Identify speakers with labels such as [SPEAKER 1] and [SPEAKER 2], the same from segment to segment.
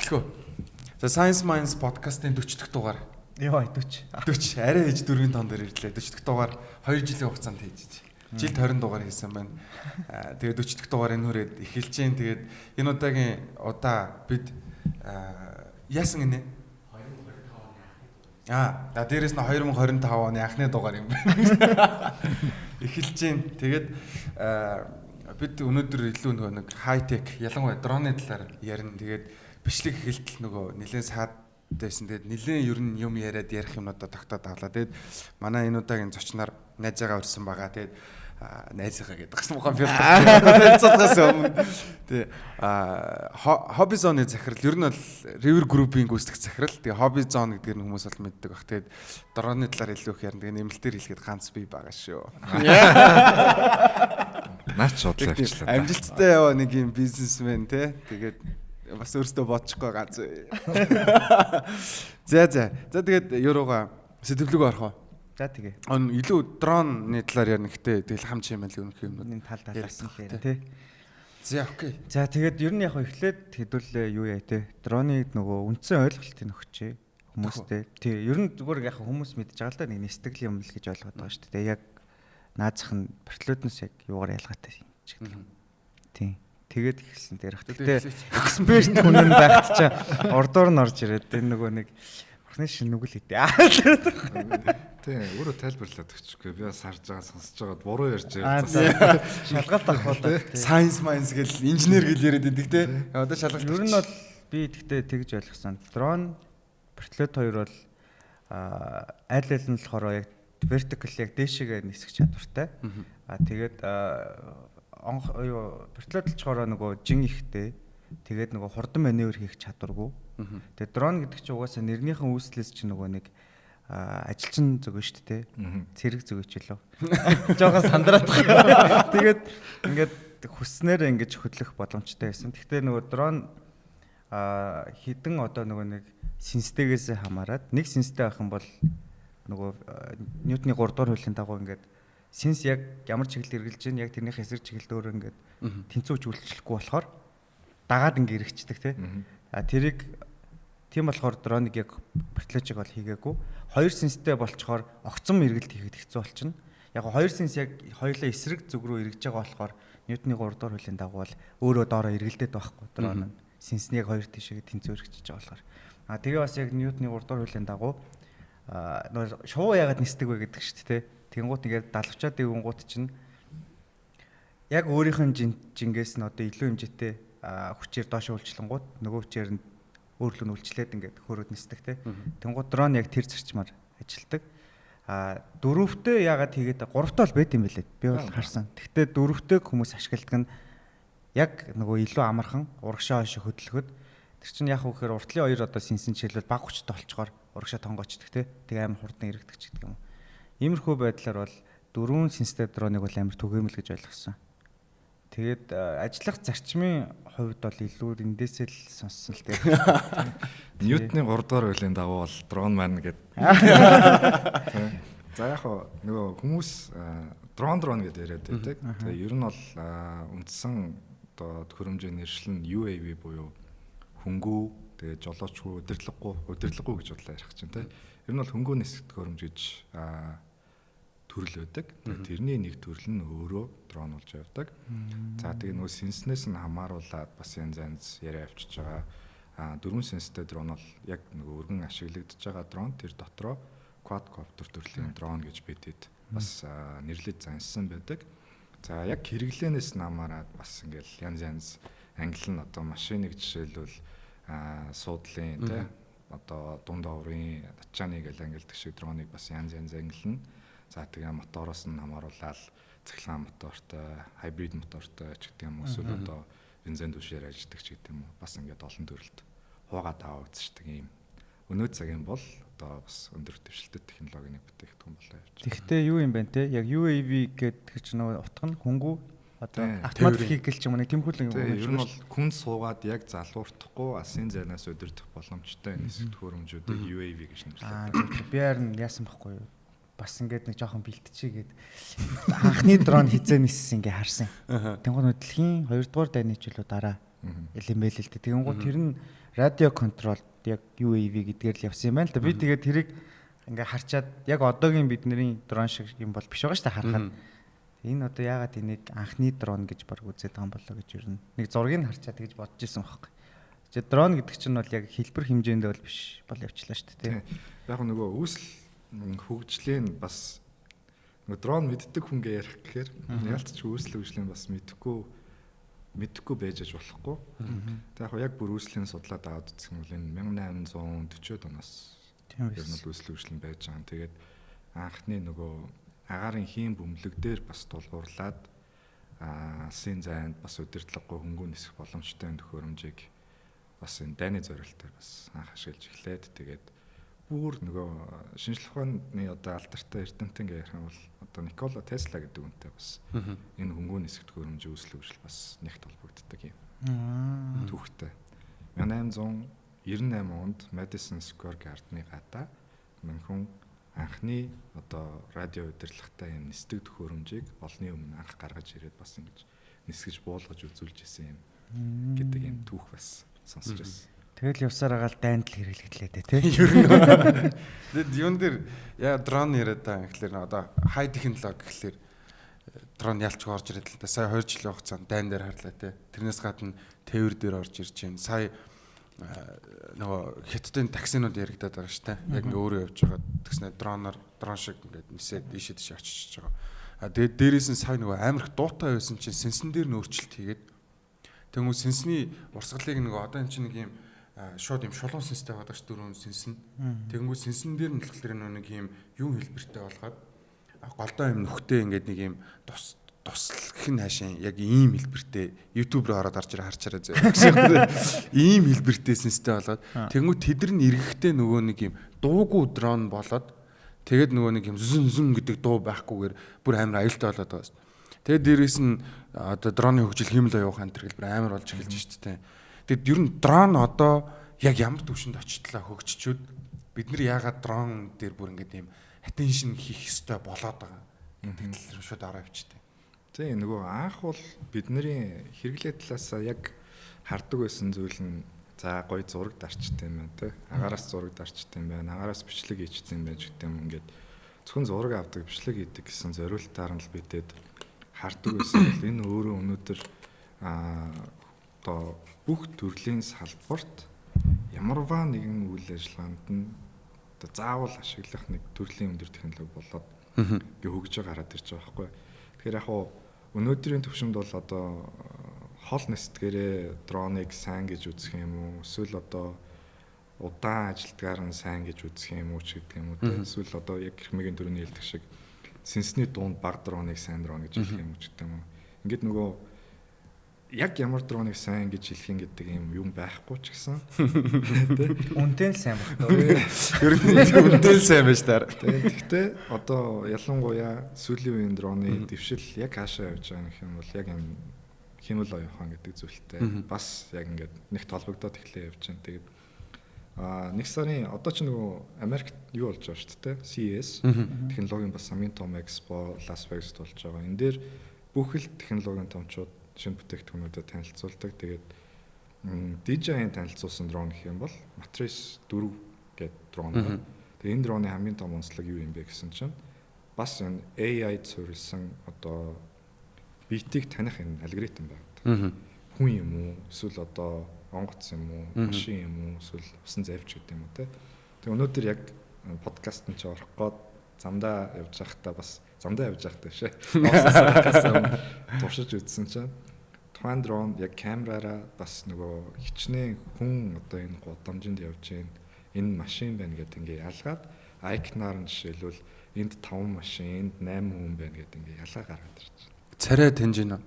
[SPEAKER 1] Эхлэхөө. За Science Minds podcast-ын 40 дахь дугаар.
[SPEAKER 2] Йоо 40.
[SPEAKER 1] Арай ээж 4-ийн тон дээр ирлээ. 40 дахь дугаар 2 жилийн хугацаанд хийж. Жилд 20 дугаар хийсэн байна. Тэгээд 40 дахь дугаарыг нүрээд эхэлж जैन. Тэгээд энэ удаагийн удаа бид яасан гинэ? 2025 оны дээрээс нь 2025 оны анхны дугаар юм байна. Эхэлж जैन. Тэгээд бид өнөөдөр илүү нэг хай-тек ялангуяа дроны талаар ярина. Тэгээд бичлэг эхэлтэл нөгөө нэлээд саад байсан. Тэгээд нэлээд ер нь юм яриад ярих юмудаа тогтоод авлаа. Тэгээд манай энэ удаагийн зочноор найзаагаа өрсөн байгаа. Тэгээд найзаагаа гэдэг гэх юм уу фильтрээс өмнө. Тэгээд Hobby Zone-ы захирал ер нь бол River Group-ийн гүйцэтгэх захирал. Тэгээд Hobby Zone гэдгээр нь хүмүүс бол мэддэг баг. Тэгээд дроны талаар илүү их ярина. Тэгээд нэмэлтээр хэлэхэд ганц би байгаа шүү.
[SPEAKER 3] Наач бодлоо авчлаа.
[SPEAKER 1] Амжилттай яваа нэг юм бизнесмен те. Тэгээд бас өөртөө бодчихгүй ганц. За тэгээд Еврога сэтгэлгүй орох уу?
[SPEAKER 2] За тэгээ.
[SPEAKER 1] Илүү дроны талаар ярина гэхдээ тэгэл хамч юм байл өнөх юм.
[SPEAKER 2] Энэ талаас нь ярина тий.
[SPEAKER 1] За окей.
[SPEAKER 2] За тэгээд ер нь яг эхлээд хэдүүлээ юу яа те. Дроны нөгөө үндсэн ойлголтыг өгчээ хүмүүстэй. Тий. Ер нь зүгээр яг хүмүүс мэдж байгаа л да нэг нэстэгл юм л гэж ойлгоод байгаа шүү дээ. Яг наазах нь вертолетноос яг юугаар ялгаатай юм ч гэдэг юм. Тий. Тэгээд ихсэн дээр. Гэтэ эксперт хүн нь байхад ч ордоор нь орж ирээд энэ нөгөө нэг бурхны шинүгэл хэдэ.
[SPEAKER 3] Тий, өөрөө тайлбарлаад өгчихгүй. Би бас харж байгаа сонсож байгаад буруу ярьж байгаа.
[SPEAKER 2] Шалгалт авах бол
[SPEAKER 1] Science Minds гэл инженер гэл яриад идэг те. Одоо шалгалт.
[SPEAKER 2] Ер нь бол би тэгтээ тэгж ойлгосон. Дрон вертолет хоёр бол аль аль нь болохоор яг vertical яг дээшээгээ нисэх чадвартай. Тэгээд вертолет болохоор нөгөө жин ихтэй. Тэгээд нөгөө хурдан маневр хийх чадваргүй. Тэгээд дрон гэдэг чинь угаасаа нэрнийхэн үүслээс чинь нөгөө нэг ажилчин зөвгөн шүү дээ. Цэрэг зөвгөч лөө. Жохон сандраад. Тэгээд ингээд хүснээр ингэж хөдлөх боломжтой байсан. Гэхдээ нөгөө дрон хідэн одоо нөгөө нэг синстегээс хамаарат нэг синстэй байх юм бол нөгөө Ньютоны 3 дугаар хуулийн дагуу ингээд синс яг ямар чиглэл эргэлж чинь яг тэрнийх эсрэг чиглэл дөөр ингээд тэнцвүүж үйлчлэхгүй болохоор дагаад ингээд эргэждэг тий. Тэрийг тийм болохоор дроныг яг вертолетыг бол хийгээгүй. Хоёр синстэй болчоор огцом эргэлт хийхэд хэцүү болчихно. Яг хоёр синс яг хоёулаа эсрэг зүг рүү эргэж байгаа болохоор Ньютоны 3 дугаар хуулийн дагуу бол өөрөө доороо эргэлдээд байхгүй дрон нь синсний яг хоёр тишээ тэнцвэр эргэжж байгаа болохоор. Тэгээ бас яг Ньютоны 3 дугаар хуулийн дагуу шувуу яагаад нисдэг вэ гэдэг шүү дээ. Тэнгуут ингээд далавчаад дэвгүүнгууд чинь яг өөрийнх нь жингээс нь одоо илүү хэмжээтэй хүчээр доош үйлчлэнгууд нөгөө хүчээр нь өөрлөө нь үйлчлээд ингээд хөрөөд нисдэг те. Тэнгуут дрон яг тэр зарчмаар ажилдаг. Дөрөвтөө яагаад хийгээд гуравтаа бол байт юм бэлээ. Би бол харсан. Гэхдээ дөрөвтөөг хүмүүс ашигладаг нь яг нөгөө илүү амархан урагшаа хойш хөдөлгөхөд тэр чинь яг үхээр уртлын хоёр одоо синсэн жишээлбэл баг хүчтэй болчгоор урагшаа тонгоочдөг те. Тэгээ амар хурдан эргэдэг ч гэдэг юм. Иймэрхүү байдлаар бол дөрвөн синстэй дроныг бол амар түгээмэл гэж ойлгосон. Тэгээд ажиллах зарчмын хувьд бол илүү эндээсээ л сонссон л тэгээд
[SPEAKER 3] Ньютоны 3 дугаар хуулийн дагуу бол дрон маань гэдэг. За яг нөгөө хүмүүс дрон гэдээ яриад байдаг. Тэгээ ер нь бол үндсэн одоо төхөөрөмжийн нэршил нь UAV буюу хөнгүү тэгээ жолоочгүй удирдлаггүй гэж бодлоо ярих чинь тийм. Ер нь бол хөнгөө нисэх төхөөрөмж гэж төрөл байдаг. Тэрний нэг төрөл нь өөрөө дрон болж явдаг. За тэгээ нөгөө синснээс нь хамааруулаад бас янз яриа авчиж байгаа. Дөрвөн синстэй дрон бол яг нөгөө өргөн ашиглагдж байгаа дрон тэр дотроо quadcopter төрлийн дрон гэж бидэд бас нэрлэж зансан байдаг. За яг хэрэглэнээс нь хамаараад бас ингээл янз англи нь одоо машиныг жишээлбэл суудлын тий одоо дунд оврын датчааны гэл ангилдаг шиг дроныг бас янз ангилна. За тэгээ мотороос нь хамааруулаад цахилгаан мотортой, хайбрид мотортой ч гэдэг юм уу эсвэл одоо бензин түвшээр ажилладаг ч гэдэг юм уу бас ингээд олон төрөлд хуугаад авагдчихдаг юм. Өнөө цагийн бол одоо бас өндөр дэвшилтэд технологийн бүтээгдэхүүн болоо явж байна.
[SPEAKER 2] Тэгэхдээ юу юм бэ те? Яг UAV гэдэг чинь нөгөө утга нь хөнгүү одоо автомат хийгэл ч юм уу нэг тэмхүүлэн юм.
[SPEAKER 3] Ер нь бол хүн суугаад яг залуурдахгүй асын зайнаас өдөрдөх боломжтой нисэх төхөөрөмжүүдийг UAV гэж нэрлэдэг.
[SPEAKER 2] Би харин яасан байхгүй юу? Бас ингээд нэг жоохон бэлтчихийгээд анхны дрон хизээ ниссэн ингээ харсан. Тэнгуут дэлхийн 2 дугаар дайны жилүү дараа элемэл л дээ. Тэнгуут тэр нь радио контрол яг UAV гэдгээр л явсан юм байна л да. Би тэгээд тэрийг ингээ харчаад яг одоогийн бидний дрон шиг юм бол биш байгаа шүү дээ харахад. Энэ одоо яагаад энийг анхны дрон гэж баг үзээд байгаа юм болоо гэж ер нь нэг зургийг харчаад тэгж бодож исэн байхгүй. Тэгээд дрон гэдэг чинь бол яг хэлбэр хэмжээндээ бол биш бол явчлаа шүү дээ.
[SPEAKER 3] Яг нөгөө үүсэл хөгжлийн бас нөгөө дрон мэддэг хүнгээ ярих гэхээр ялц ч үүсэл хөгжлийн бас мэдэхгүй байж болохгүй. Тэгээд яг бүр үүслийн судлаад аваад үзэх юм бол энэ 1840-од оноос ер нь л үүсэл хөгжлийн байж байгаа. Тэгээд анхны нөгөө агарын хийм бөмбөлөг дээр бас тулгуурлаад алсын зайд бас удирдлаггүй хөнгөн нисэх боломжтой төхөөрөмжийг бас энэ дайны зорилтоор бас анх ашиглаж эхлээд тэгээд бүр нөгөө шинжлэх ухааны одоо алдартай эрдэмтэн гэх юм бол одоо Никола Тесла гэдэг үнтэй бас энэ хөнгөн нисэх төхөөрөмжийн үүсэл хөгжил бас нэгт холбогддог юм. Түүхтэй 1898 онд Madison Square Garden-ы гадаа мөнхөн анхны одоо радио удирдлагатай юм нисдэг төхөөрөмжийг олонний өмнө анх гаргаж ирээд бас ингэж нисгэж буулгаж үзүүлж исэн юм гэдэг юм түүх бас сонсож байсан.
[SPEAKER 2] Тэгэл явсаар агаал дайнд л хэрэглэгдлээ тий.
[SPEAKER 1] Ер нь. Тэгэд юун дээр яа дрон яриад байгаа гэхэлэр одоо хай технологи гэхэлэр дрон ялч орж ирээд л та сая 2 жилийн хугацаанд дайн дээр харлаа тий. Тэрнээс гадна тээвэр дээр орж ирж байна. Сая нөгөө хятадын таксинууд яригадаад байгаа шүү дээ. Яг ингээ өөрөө явж байгаа таксинаа дрон шиг ингээд нисээд ийшээ тийш очиж байгаа. Тэгээд дээрээс нь сая нөгөө амар их дуутай байсан чинь сэнсэн дээр нь өөрчлөлт хийгээд тэгвэл сэнсний урсгалыг нөгөө одоо эн чинь нэг юм шууд юм шулуун сэнстэй байдаг ш дөрөв сэнсэн. Тэгвэл сэнсэн дээр нь болохоор нэг юм юун хэлбэртэй болгоод голдоо юм нүхтэй ингээд нэг юм туслах нь хаашаа яг ийм хэлбэртэй YouTube руу ороод орж ирээ харчаараа зөө. Ийм хэлбэртэй сэнстэй болоод тэгвэл тэдэр нь эргэхдээ нөгөө нэг юм дуугүй дрон болоод тэгээд нөгөө нэг юм зүн гэдэг дуу байхгүйгээр бүр амар аюултай болоод байгаа ш. Тэгээд дээрээс нь одоо дроны хөгжил хэмэл оюухан хэлбэр амар болж эхэлж ш тэ. Тэгэд ер нь дрон одоо яг ямар төвшөнд очтлаа хөгжчүүд бид нар яагаад дрон дээр бүр ингээд юм attention хийх ёстой болоод байгаа гэдэг л шууд ороо явчихдаг.
[SPEAKER 3] Тийм нөгөө анх бол бидний хэрэглээ талаас яг хардаг байсан зүйл нь за гоё зураг дарчтай юм байна те. Агаараас зураг дарчтай юм байна. Агаараас бичлэг хийчтэй юм байна гэдэг юм ингээд зөвхөн зураг авдаг бичлэг хийдэг гэсэн зориултаар нь л бидэд хардаг байсан бол энэ өөрөө өнөөдөр одоо бүх төрлийн салбарт ямарваа нэгэн үйл ажиллагаанд нь одоо заавал ашиглах нэг төрлийн өндөр технологи болоод ингээ хөгжиж гараад ирж байгаа байхгүй. Тэгэхээр яг өнөөдрийн төвшөнд бол одоо хол нэстгээрээ дроныг сайн гэж үзэх юм уу? Эсвэл одоо удаан ажилтгаар нь сайн гэж үзэх юм уу ч гэдэг юм уу? Эсвэл одоо яг хэрмэгийн дөрөвний хэлдэг шиг сэнсний дунд баг дроныг сайн дрон гэж хэлэх юм уу ч гэдэг юм уу? Ингээд нөгөө яг ямар дроныг сайн гэж хэлэх гэдэг юм байхгүй ч гэсэн
[SPEAKER 2] үнтэй л сайн багтаа.
[SPEAKER 1] Ер нь үнтэй л сайн байж таар.
[SPEAKER 3] Тэгэхдээ одоо ялангуяа сүүлийн үеийн дроны дэвшил яг хаашаа явж байгаа юм бол яг юм хэмэл оюухан гэдэг зүйлтэй бас яг ингээд нэг толбогдоод эхлэе явж байна. Тэгээд нэг сарын одоо ч нөгөө Америкт юу болж байгаа шүү дээ. CES технологийн бас хамгийн том экспо Лас Вегаст болж байгаа. Энэ дээр бүх л технологийн томчууд шинэ бүтээгдэхүүнүүдэд танилцуулдаг. Тэгээд DJI-ийн танилцуулсан дрон гэх юм бол Matrix 4 гэдэг дрон байна. Тэгээд энэ дроны хамгийн том онцлог юу юм бэ гэсэн чинь бас энэ AI-д суурилсан одоо биетийг таних энэ алгоритм байна. Хүн юм уу? Эсвэл одоо онгоц юм уу? Машин юм уу? Эсвэл усан завьч гэдэг юм уу те. Тэгээд өнөөдөр яг подкаст нь ч орох гээд замдаа явж байхдаа бас замдаа явж байхдаа шээ. Туршиж үзсэн чинь тухайн дрон яг камераараа бас нөгөө хичнээн хүн одоо энэ гудамжинд явж байна. Энэ машин байна гэдэг ингээ ялгаад айкнаар нь жишээлбэл энд 5 машин, энд 8 хүн байна гэдэг ингээ ялгаа гаргаад ирж байна.
[SPEAKER 1] Царай таньж байна.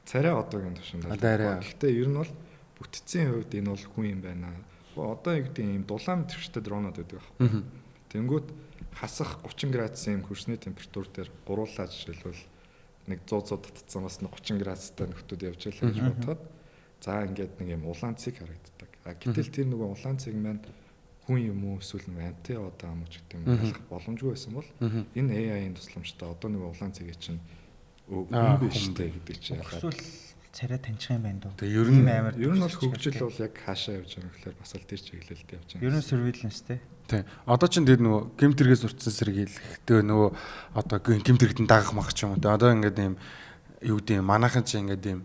[SPEAKER 3] Царай одоогийн төвшөнд. Гэхдээ ер нь бол бүтцийн хувьд энэ бол хүн юм байна. Одоо юу гэдэг юм дулаан метрчтэй дронууд байдаг байхгүй. Тэнгүүт хасах 30 градусын хөрсний температур дээр гуруулаа жишээлбэл нэг 100 татцсан бас 30 градустай нөхдүүд явж байлаа гэж бодоход за ингээд нэг юм улаан цэг харагддаг. Гэтэл тэр нөгөө улаан цэг маань хүн юм уу эсвэл амттай одоо юм уу гэдэг юм ялах боломжгүй байсан бол энэ AI-ийн тусламжтай одоо нөгөө улаан цэгийн чинь хүн биш дээ гэдэг чинь
[SPEAKER 2] эсвэл царай таньчих юм байна дөө.
[SPEAKER 1] Тэгээ ер нь
[SPEAKER 3] бол хөгжил бол яг хаашаа явж байгаа юм гэхээр бас л тэр чиглэлд явж байгаа.
[SPEAKER 2] Ер нь surveillance тий.
[SPEAKER 1] Тий. Одоо ч тэгээд нөгөө гэмтэргээс урдсан сэргийлэхтэй нөгөө одоо гэмтэрэгтэн дагах мах ч юм уу. Одоо ингээд ийм юу гэдэг юм манайхан чи ингээд ийм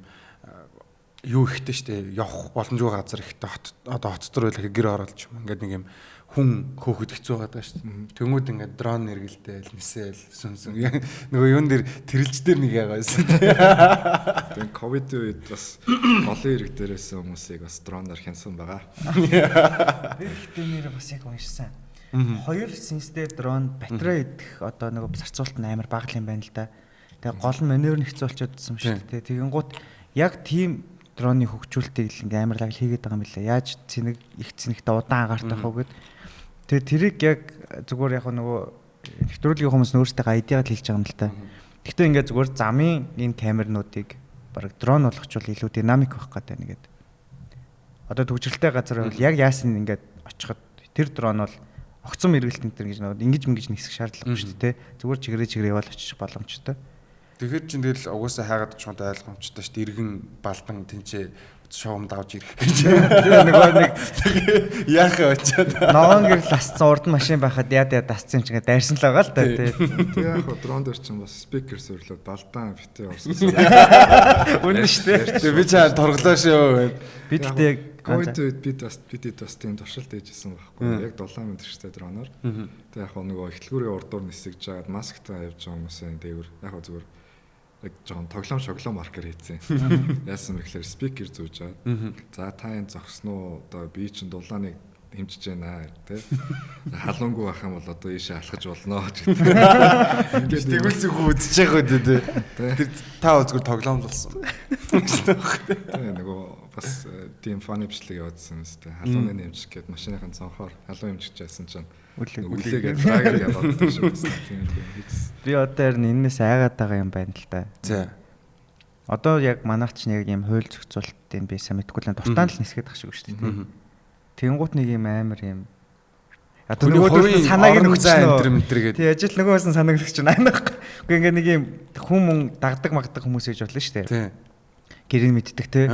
[SPEAKER 1] юу ихтэй штэ явах боломжгүй газар ихтэй одоо хотцор байх гэр оролч юм. Ингээд нэг юм хүн хөөхөд хэцүү байгаа штэ. Тэнгүүд ингээд дрон нэргэлдээл нисээл сүнсэн. Нөгөө юун дээр тэрэлж дээр нэг ягаа байсан.
[SPEAKER 3] Тэгээд ковид үед бас олон хэрэг дээрээс хүмүүсийг бас дроноор хянсан байгаа.
[SPEAKER 2] Ихтэй нэр бас яг уншсан. Хоёр сенстэй дрон батарей идэх одоо нөгөө зарцуулалт нь амар бага юм байна л да. Тэгээ гол нь маневр нэгцүүлчихэд юм шүү дээ. Тэгэнгუთ яг тийм дроны хөгжүүлэлтийг ингээм амар лаг хийгээд байгаа юм билээ. Яаж цэник их цэнэгтээ удаан агаартай хав гэд. Тэгээ тэрийг яг зүгээр яг нөгөө нэвтрүүлгийн хүмүүс өөрсдөө айдиагаар хэлж байгаа юм л та. Гэхдээ ингээд зүгээр замын энэ камернуудыг бараг дрон болгочвол илүү динамик байх гэдэг нэгэд. Одоо төвчрэлтэй газар бол яг яасан ингээд очиход тэр дрон бол огцом эргэлтэнт төр гэж нэг ингэж нэгсэх шаардлагагүй шүү дээ. Зүгээр чигрээ яваал очих боломжтой.
[SPEAKER 1] Тэгэхээр чинь тэгэл угаасаа хайгаад очиход ойлгомжтой шүү дээ. Иргэн балдан тэнцээ шоум давж ирэх гэж.
[SPEAKER 2] Нөгөө нэг
[SPEAKER 1] яах вэ очиад.
[SPEAKER 2] Ногоон гэр ласцсан урд машин байхад яа дасцсан юм чинь дайрсан л байгаа л та тий.
[SPEAKER 3] Тэгээ яг дрон дээр чинь бас спикер сурлаад балдан битээ орсон.
[SPEAKER 2] Үнэн шүү дээ.
[SPEAKER 1] Би чаа торглоо шүү.
[SPEAKER 2] Би тэгтээ
[SPEAKER 3] ковид үед бид бас тийм туршилт хийжсэн байхгүй. Яг 7 минут штэ дроноор. Тэгээ яг нөгөө эхлэлгүүрийн урдуур нисэж жаад масктай явж байгаа хүмүүсийн дээгүүр яг зүгээр яг жоон тоглоом шоглоо маркер хийцэн. Яасан бэ гэхээр спикер зүүж жаад. За та энэ зогсноо одоо би чинь дулааныг хэмжиж байна тий. Халуунгүй байх юм бол одоо ийшээ алхаж болно гэдэг.
[SPEAKER 1] Ингээд тэгүүлцэх үзэж байгаа үү тий. Тэр та зүгээр тоглоом болсон.
[SPEAKER 3] Тэгээ нөгөө бас тийм фаны бичлэг явуулсан юм сте. Халууны нэмжих гээд машиныхын цонхоор халуун хэмжиж байсан чинь үлээгээд драгер яваад шүү.
[SPEAKER 2] Би одоо харин энэс айгаад байгаа юм байна л да.
[SPEAKER 1] За.
[SPEAKER 2] Одоо яг манайх ч нэг юм хууль зохицуулалтын би сайн мэдгүй л дуртаан л нисгээд ах шиг шүү дээ. Тэнгуут нэг юм амар юм. Одоо нөгөө санааг нь өгсөн
[SPEAKER 1] мэтэр гэдэг.
[SPEAKER 2] Тий ажил нөгөөс нь санааг өгч байна аахгүй. Үгүй ингээ нэг юм хүн дагдаг магдаг хүмүүс гэж бодлоо шүү дээ.
[SPEAKER 1] Тий.
[SPEAKER 2] Гэрийг мэддэг те.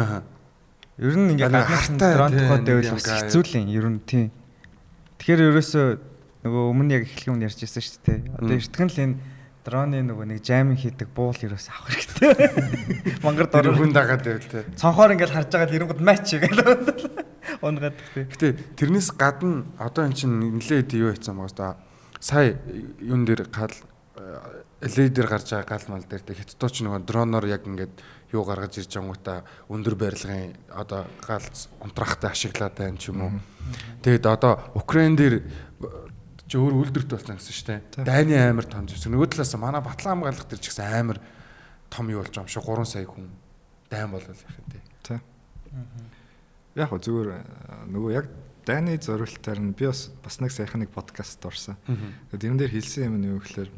[SPEAKER 2] Ер нь ингээ гаднаас дрон тухайд байвал бас хэцүү л юм. Ер нь тий. Тэгэхээр ерөөсөө нөгөө өмнө яг эхлэх юм ярьж байсан шүү дээ. Одоо эртгэн л энэ дроны нөгөө нэг жайминг хийдэг буул ерөөс авах хэрэгтэй. Мангар дор
[SPEAKER 1] хүн дагаад байвал те.
[SPEAKER 2] Цонхоор ингээл харж байгаа л эрэнгууд матч гээл. Унгаад те.
[SPEAKER 1] Гэтэ тэрнээс гадна одоо эн чинь нэлээд юу хийцэн байгаа да. Сая юун дээр гал LED дээр гарч байгаа гал мал дээр те хятадч нөгөө дроноор яг ингээд юу гаргаж ирж байгаатай өндөр барилгын одоо гал унтрахтай ашиглаад байна ч юм уу. Тэгэд одоо Украин дээр ч өөр үйлдвэрт болсон гэсэн шүү дээ. Дайны амар том зүйлс. Нөгөө талаас манай Батлан хамгаалах дээр ч гэсэн амар том юу болж байгаа юм шиг 3 сая хүн дайн болол их юм дээ.
[SPEAKER 3] Тий. Яг гоо зүгээр нөгөө яг дайны зорилтоор нь би бас нэг сайхан нэг подкаст орсон. Тэгээд энэ дээр хэлсэн юм нь юу гэхээр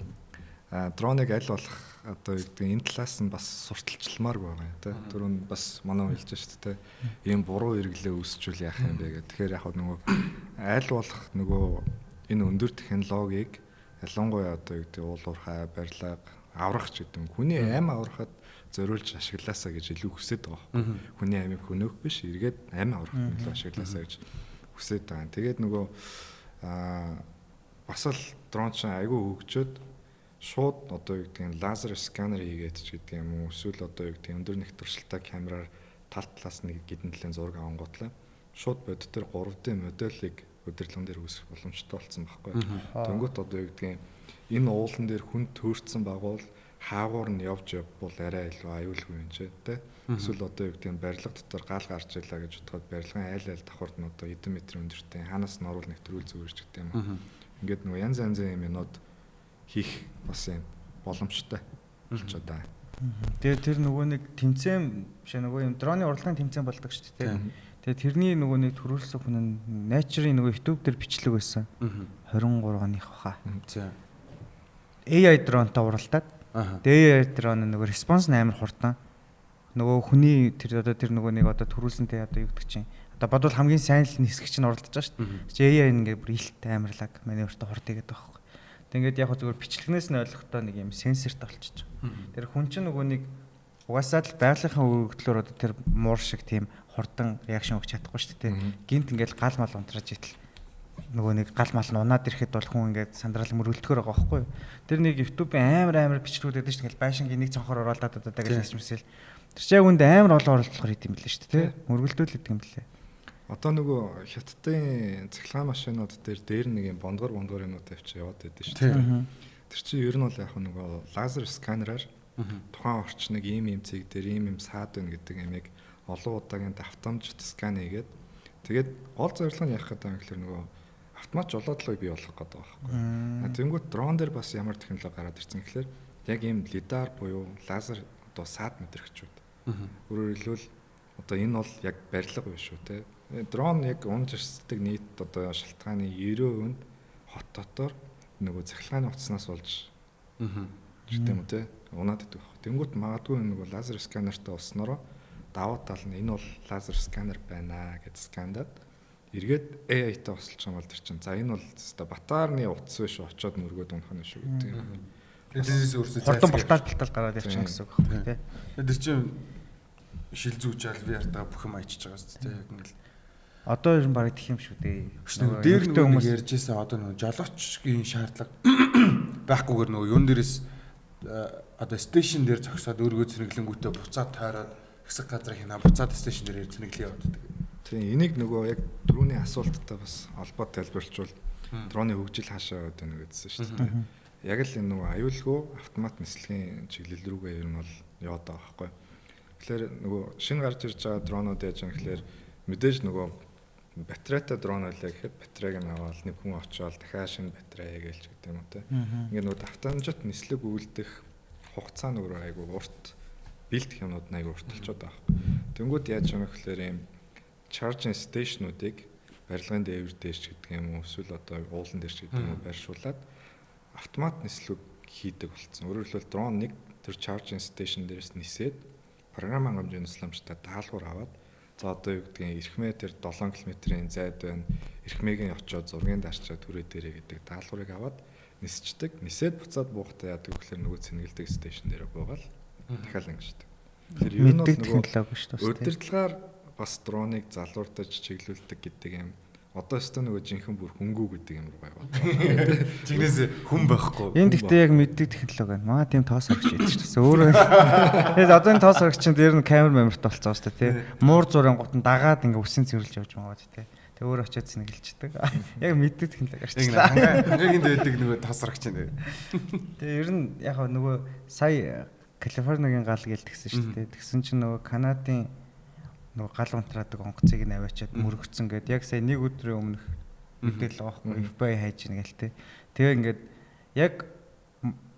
[SPEAKER 3] дроныг аль болох одоо юу гэдэг энэ талаас нь бас сурталчилмааргүй байгаа юм тий. Түрүүн бас манай хэлж шүү дээ. Ийм буруу хэрэглээ үүсчүүл яах юм бэ гэх. Тэгэхээр яг нөгөө аль болох нөгөө энэ өндөр технологиг ялангуяа одоо юу гэдэг уул уурхай барилга аврах ч гэдэг юм. Хүний амь аврахад зориулж ашиглаасаа гэж илүү хүсэж байгаа. Хүний амийг хөнөөх биш, эргээд амь аврахад илүү ашиглаасаа гэж хүсэж байгаа. Тэгээд нөгөө бас л дрон чинь айгүй хөгжөөд шууд одоо юу гэдэг лазер сканер хийгээд ч гэдэг юм уу. Эсвэл одоо юу гэдэг өндөр нэгтвэршилтэй камераар тал талаас нэг гидэн талын зураг авангуудлаа. Шууд бодит төр 3D моделийг удирдлагын дээр үүсгэх боломжтой болсон байхгүй. Тэнгүүт одоо юу гэдэг энэ уулан дээр хүн төөрцсөн байгуул хаагуур нь явж явбал арай илүү аюулгүй юм чи тэ. Эсвэл одоо юу гэдэг барилга дотор гал гарч илаа гэж бодоход барилгын айл давхард нь одоо эдэн метрийн өндөртэй ханаас нь оруул нэвтрүүл зүгэрч гэдэг юм уу. Ингээд нөгөө янз янзын юмнууд хийх бас юм боломжтой болчиход байгаа.
[SPEAKER 2] Тэгээ тэр нөгөө нэг тэмцээн биш нөгөө юм дроны урлагийн тэмцээн болдог шүү дээ. Тэгээ тэрний нөгөө нэг төрүүлсэн хүн нь Nature-ийн нөгөө YouTube дээр бичлэг байсан. 23 оных баха.
[SPEAKER 1] За.
[SPEAKER 2] AI дронтой уралдаад. Тэгээ AI дрон нөгөө response амар хурдан. Нөгөө хүний тэр одоо тэр нөгөө нэг одоо төрүүлсэнтэй одоо юу гэдэг чинь. Одоо бодвол хамгийн сайн л нисгэж чинь уралдаж байгаа шүү дээ. AI ингээд бүр илт амарлаг маневртай хурд игээд байгаа. Тэгээд яг зүгээр бичлэгнээс нь ойлгохдоо нэг юм сенсорт олчиж байгаа. Тэр хүн чинь нөгөө нэг угаасаа л байгалийнхаа өгөгдлөөр одоо тэр муур шиг тийм хурдан реакшн өгч чадахгүй шүү дээ. Гинт ингээл гал мал унтраж итэл нөгөө нэг гал мал нь унаад ирэхэд бол хүн ингээд сандрал мөрөлдөхөр байгаа байхгүй юу. Тэр нэг YouTube-ийн амар бичлэгүүд байдаг шүү дээ. Байшингийн нэг цонхоор оруулаад одоо гэж хэлсэн. Тэр чинь үнд амар олон оролдлогоор хийдэм билээ шүү дээ. Мөргөлдүүлээд юм билээ.
[SPEAKER 3] Одоо нөгөө хятадын цахилгаан машинууд дээр нэг юм бондгор юмнууд тавьчих яваад байдаг шүү дээ. Тэр чинь ер нь бол яг нөгөө лазер сканераар тухайн орчныг ийм цэг дээр ийм саад байна гэдэг ямиг олон удаагийн давтамжт скан хийгээд тэгээд гол зорилго нь яах гэдэг юм гэхээр нөгөө автомат жолоодлогыг бий болгох гэдэг байгаа байхгүй. Тэнгүүт дрон дээр бас ямар технологи гараад ирсэн гэхээр яг ийм лидар буюу лазер одоо саад мэдрэгчүүд. Өөрөөр хэлбэл одоо энэ бол яг барилга биш шүү те. Дрон яг унж ирсдэг нийт одоо шалтгааны 90% нь хот дотор нөгөө цахилгааны утаснаас болж гэдэг юм те. Унаад идэх байх. Тэнгүүт магадгүй нөгөө лазер сканертай болсноороо давуу тал нь энэ бол лазер сканер байна гэж скандаад эргээд AI-тай осолж байгаа бол тэр чинь за энэ бол зөвхөн батаарны утас биш очоод мөргөөд унах нь шүү гэдэг юм.
[SPEAKER 1] Тэрнээс өөрсдөө
[SPEAKER 2] хурдан балтаал гараад явчихна гэсэн үг байхгүй тий.
[SPEAKER 1] Тэр чинь шил зүүж ал VR-таа бүх юм ачиж байгаа шүү дээ. Яг ингээл
[SPEAKER 2] одоо ер нь бараг тэх юм шүү дээ.
[SPEAKER 1] Дээр нөгөө ярьжсэн одоо нөгөө жолоочгийн шаардлага байхгүйгээр нөгөө юун дээрээс одоо стейшн дээр зогсоод өөргөө цэнэглэнгүүтээ буцаад тойроод хэсэг газар хинаа буцаад стейшн дээр цэнэглээ явдаг. Тийм
[SPEAKER 3] энийг нөгөө яг дөрөвний асуулттай бас холбоо тайлбарлчвал дроны хөгжил хаашаа гэдэг нэг гэдсэн шүү дээ. Яг л энэ нөгөө аюулгүй автомат нислэгийн чиглэл рүүгээ ер нь бол яваад байгаа байхгүй. Тэгэхээр нөгөө шинэ гарч ирж байгаа дронууд яаж юм гэхээр мэдээж нөгөө батарейтай дрон байлаа гэхэд батарейг нь аваад нэг хүн очиод дахиад шинэ батарей гэлж гэдэг юм уу те. Ингээд нөгөө давтамжит нислэг үйлдэх хугацаа нөгөө айгүй урт бэлдэх юмнууд айгүй урт болчиход байгаа байхгүй. Тэнгүүд яаж юм гэхээр ийм charging station-уудыг барилгын дээвэр дээр ч гэдэг юм уу эсвэл одоо уулан дээр ч гэдэг юм уу байршуулад автомат нислэг хийдэг болсон. Өөрөөр хэлбэл дрон нэг тэр charging station дээрээс нисээд програм хангамжийн нисламжтай даалгавар аваад за одоо юу гэдгийг эрхмээ тэр 7 км-ийн зайд байна. Эрхмээг нь очиод зургийн дарчаад түрээ дээрээ гэдэг даалгаврыг аваад нисчдэг. Нисээд буцаад буухтаа яадаг гэхээр нөгөө цэнгэлдэг стейшн дээр буугаал дахиад ингэждэг. Тэгэхээр юу нь бол нөгөө удирдлагаар бас дроныг залуурдаж чиглүүлдэг гэдэг юм. Одоо өстө нөгөө жинхэнэ бүр хөнгүү гэдэг юм руу байгаад.
[SPEAKER 1] Жигнээс хүн байхгүй.
[SPEAKER 2] Энд гэхдээ яг мэддэг технологи байна. Маа тийм тоос орогч ядчих гэсэн. Өөрөө. Тэгээд одоо энэ тоос орогч чинь дээр нь камер мамерт болцсон шүү дээ, тий. Муур зургийн гут нь дагаад ингээ үсэн цэвэрлж явж байгаа тий. Тэг өөр очиод сэнгэлждэг. Яг мэддэг технологи арчлаа.
[SPEAKER 1] Хангаагийн дэвдэг нөгөө тоос орогч нэ.
[SPEAKER 2] Тэгээ ер нь яг нөгөө сая Калифорнигийн гал гэлтгсэн шүү дээ. Тэгсэн чинь нөгөө Канадын нөгөө гал унтраадаг онгоцыг нь аваачаад мөрөгцсөн гэд яг сая нэг өдрийн өмнөх мэдээлэл авахгүй FBI хайж ийн гээл те. Тэгээ ингээд яг